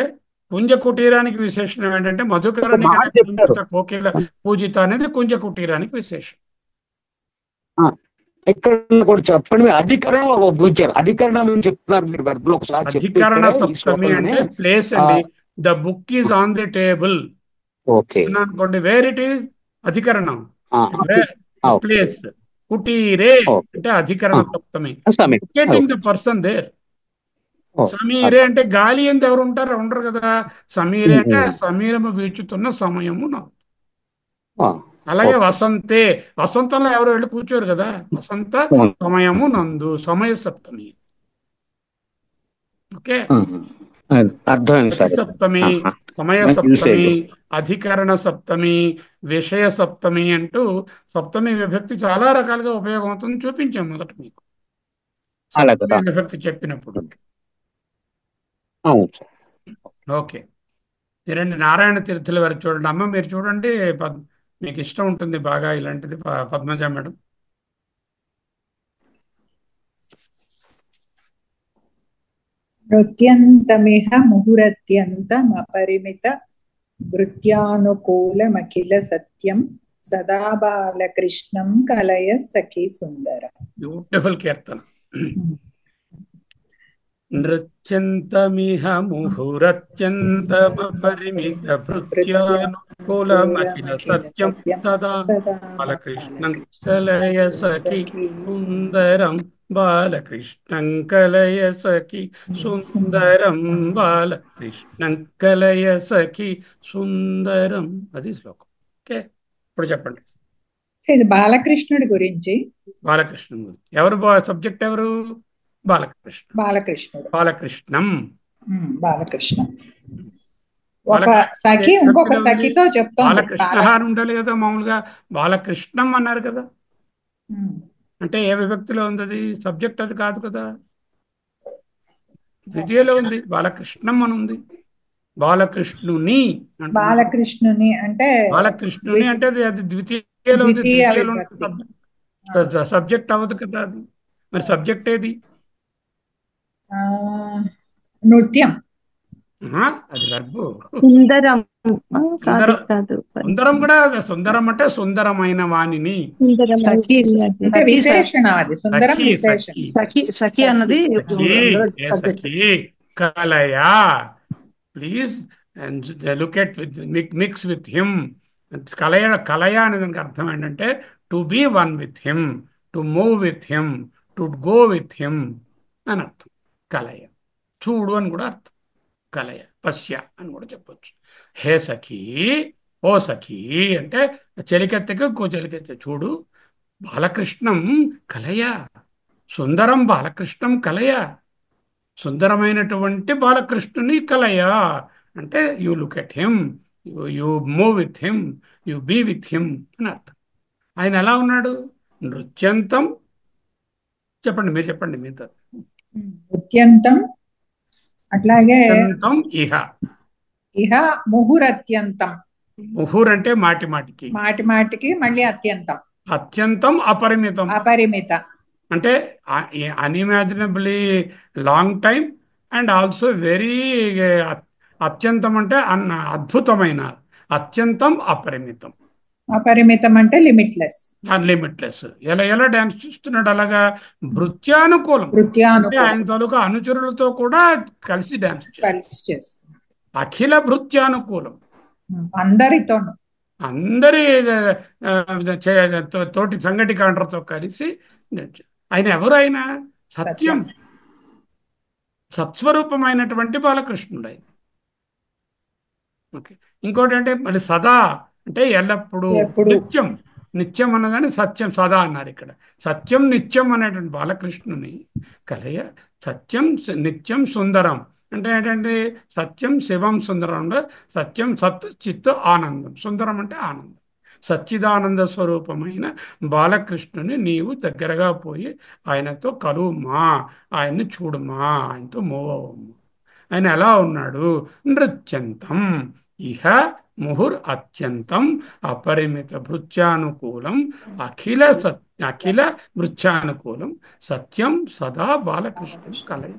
[SPEAKER 1] కుంజ కుటీరానికి విశేషణం ఏంటంటే
[SPEAKER 7] ఒక
[SPEAKER 1] మధుకరణి
[SPEAKER 7] మాట చెప్పారు.
[SPEAKER 1] కోకిల పూజిత అనేది కుంజ కుటీరానికి విశేషం.
[SPEAKER 7] ఆ, ఇక్కడ కూడా చెప్పండి. అధికరణం పూజారు. అధికరణం ఏం చెప్తున్నారు మీరు వెర్బ్లో ఒకసారి చెప్పి
[SPEAKER 1] అధికరణ
[SPEAKER 7] ఇక్కడే ఈ
[SPEAKER 1] సప్తమి
[SPEAKER 7] శ్లోకంలోనే.
[SPEAKER 1] అంటే ప్లేస్ అండి. The book is on the table
[SPEAKER 7] okay.
[SPEAKER 1] అనుకోండి. వేర్ ఇట్ ఈస్ అధికరణం,
[SPEAKER 7] ఓకే.
[SPEAKER 1] ప్లేస్. కుటీరే
[SPEAKER 7] ఓకే.
[SPEAKER 1] అంటే అధికరణ సప్తమి.
[SPEAKER 7] సమీర్.
[SPEAKER 1] Locating the person there. సమీరే అంటే గాలి ఎంత ఎవరు ఉంటారు? ఉండరు కదా. సమీరే అంటే సమీరము వీచుతున్న సమయము. అలాగే
[SPEAKER 7] ఓకే.
[SPEAKER 1] వసంతే, వసంతంలో ఎవరు వెళ్ళి కూర్చోరు కదా, వసంత సమయము నందు, సమయ సప్తమి. ఓకే,
[SPEAKER 7] అర్థమైంది
[SPEAKER 1] ప్రతి
[SPEAKER 7] సార్.
[SPEAKER 1] సప్తమి, సమయ సప్తమి,
[SPEAKER 7] యూసేజ్
[SPEAKER 1] అధికరణ సప్తమి, విషయ సప్తమి అంటూ సప్తమి విభక్తి చాలా రకాలుగా ఉపయోగం అవుతుంది చూపించాం మొదట మీకు
[SPEAKER 7] అలాగే
[SPEAKER 1] సప్తమి విభక్తి చెప్పినప్పుడు.
[SPEAKER 7] అవును సార్.
[SPEAKER 1] ఓకే, మీరండి నారాయణ తీర్థుల వారు చూడండి. అమ్మ మీరు చూడండి, మీకు ఇష్టం ఉంటుంది బాగా ఇలాంటిది, పద్మజ మేడం.
[SPEAKER 6] నృత్యంతమిహ ముహురత్యంతమపరిమిత భృత్యానుకూలమఖిల సత్యం సదా బాలకృష్ణం కలయ సఖీ సుందర.
[SPEAKER 1] బ్యూటిఫుల్ కీర్తన. నృత్యంతమిహ ముహురత్యంతమపరిమిత భృత్యానుకూలమఖిల సత్యం తదా బాలకృష్ణం కలయ సఖి సుందరం, బాలకృష్ణం కలయ సఖి సుందరం, బాలకృష్ణం కలయ సఖి సుందరం. అది శ్లోకం. ఓకే, ఇప్పుడు చెప్పండి.
[SPEAKER 6] ఇది బాలకృష్ణుడి గురించి.
[SPEAKER 1] బాలకృష్ణం గురించి ఎవరు, సబ్జెక్ట్ ఎవరు? బాలకృష్ణ,
[SPEAKER 6] బాలకృష్ణుడు,
[SPEAKER 1] బాలకృష్ణం,
[SPEAKER 6] బాలకృష్ణ. ఒక
[SPEAKER 1] బాలకృష్ణ
[SPEAKER 6] సఖి ఇంకొక
[SPEAKER 1] విభక్తిలో ఉంది.
[SPEAKER 6] సఖితో చెప్తోంది
[SPEAKER 1] బాలకృష్ణ అని ఉండాలి కదా, మామూలుగా బాలకృష్ణం అన్నారు కదా, అంటే ఏ విభక్తిలో ఉంది? అది సబ్జెక్ట్ అది కాదు కదా, ద్వితీయలో ఉంది, బాలకృష్ణం అని ఉంది. బాలకృష్ణుని అంటున్నాడు.
[SPEAKER 6] బాలకృష్ణుని అంటే
[SPEAKER 1] బాలకృష్ణుని అంటే అది ద్వితీయలో ఉంది,
[SPEAKER 6] ద్వితీయ
[SPEAKER 1] ద్వితీయలో
[SPEAKER 6] విభక్తి.
[SPEAKER 1] సబ్జెక్ట్ అవ్వదు కదా అది. మరి సబ్జెక్ట్ ఏది?
[SPEAKER 6] నృత్యం.
[SPEAKER 1] అది వర్బు.
[SPEAKER 8] సుందరం
[SPEAKER 1] సుందరం,
[SPEAKER 8] కాదు
[SPEAKER 1] సుందరం కూడా సుందరం అంటే సుందరమైన వాణిని.
[SPEAKER 3] సఖి
[SPEAKER 6] అంటే విశేషణ, అది సుందరం
[SPEAKER 1] సఖి,
[SPEAKER 6] విశేషణ.
[SPEAKER 1] సఖి,
[SPEAKER 3] సఖి అన్నది
[SPEAKER 1] సఖి, ఏ సఖి కలయా. Please look at with mix with him. కలయ అనే దానికి అర్థం ఏంటంటే to be one with him, to move with him, to go with him అని అర్థం. కలయ చూడు అని కూడా అర్థం. కలయ, పశ్య అని కూడా చెప్పొచ్చు. హే సఖీ, ఓ సఖీ అంటే చెలికెత్తకు ఇంకో చెలికెత్త చూడు. బాలకృష్ణం కలయ, సుందరం బాలకృష్ణం కలయ, సుందరమైనటువంటి బాలకృష్ణుని కలయ అంటే you look at him, you move with him, you be with him అని అర్థం. ఆయన ఎలా ఉన్నాడు? నృత్యంతం. చెప్పండి, మీరు చెప్పండి మీతో.
[SPEAKER 6] నృత్యంతం, అట్లాగే
[SPEAKER 1] ఇహ,
[SPEAKER 6] ఇహ ముహురత్యంతం.
[SPEAKER 1] ముహుర్ అంటే మాటి మాటికి,
[SPEAKER 6] మాటి మాటికి మళ్ళీ అత్యంతం,
[SPEAKER 1] అత్యంతం అపరిమితం.
[SPEAKER 6] అపరిమిత
[SPEAKER 1] అంటే unimaginably long time and also very అత్యంతం అంటే అద్భుతమైన, అత్యంతం అపరిమితం.
[SPEAKER 6] అపరిమితం అంటే లిమిట్లెస్,
[SPEAKER 1] అన్లిమిట్లెస్. ఎలా ఎలా డాన్స్ చేస్తున్నాడు? అలాగా భృత్యానుకూలం అంటే
[SPEAKER 6] నృత్యానుకూలం,
[SPEAKER 1] ఆయన తాలూకా అనుచరులతో కూడా కలిసి డాన్స్
[SPEAKER 6] కలిసి చేస్తుంది.
[SPEAKER 1] అఖిల భృత్యానుకూలం,
[SPEAKER 6] అందరితోనూ,
[SPEAKER 1] అందరి తోటి సంగటి కాండ్రతో కలిసి. ఆయన ఎవరు? ఆయన సత్యం, సత్స్వరూపమైనటువంటి బాలకృష్ణుడు ఆయన. ఓకే, ఇంకోటి అంటే మళ్ళీ సదా అంటే ఎల్లప్పుడూ, నిత్యం. నిత్యం అన్నదాన్ని సత్యం సదా అన్నారు ఇక్కడ. సత్యం నిత్యం అనేటువంటి బాలకృష్ణుని కలయ. సత్యం నిత్యం సుందరం అంటే ఏంటంటే సత్యం శివం సుందరం, సత్యం సత్ చిత్ ఆనందం. సుందరం అంటే ఆనందం. సచ్చిదానంద స్వరూపమైన బాలకృష్ణుని నీవు దగ్గరగా పోయి ఆయనతో కలువుమా, ఆయన్ని చూడుమా, ఆయనతో మూవ్ అవ్వమ్మా. ఆయన ఎలా ఉన్నాడు? నృత్యంతం ఇహ ముహుర్ అత్యంతం అపరిమిత భృత్యానుకూలం అఖిల అఖిల భృత్యానుకూలం సత్యం సదా బాలకృష్ణుడు కలయి.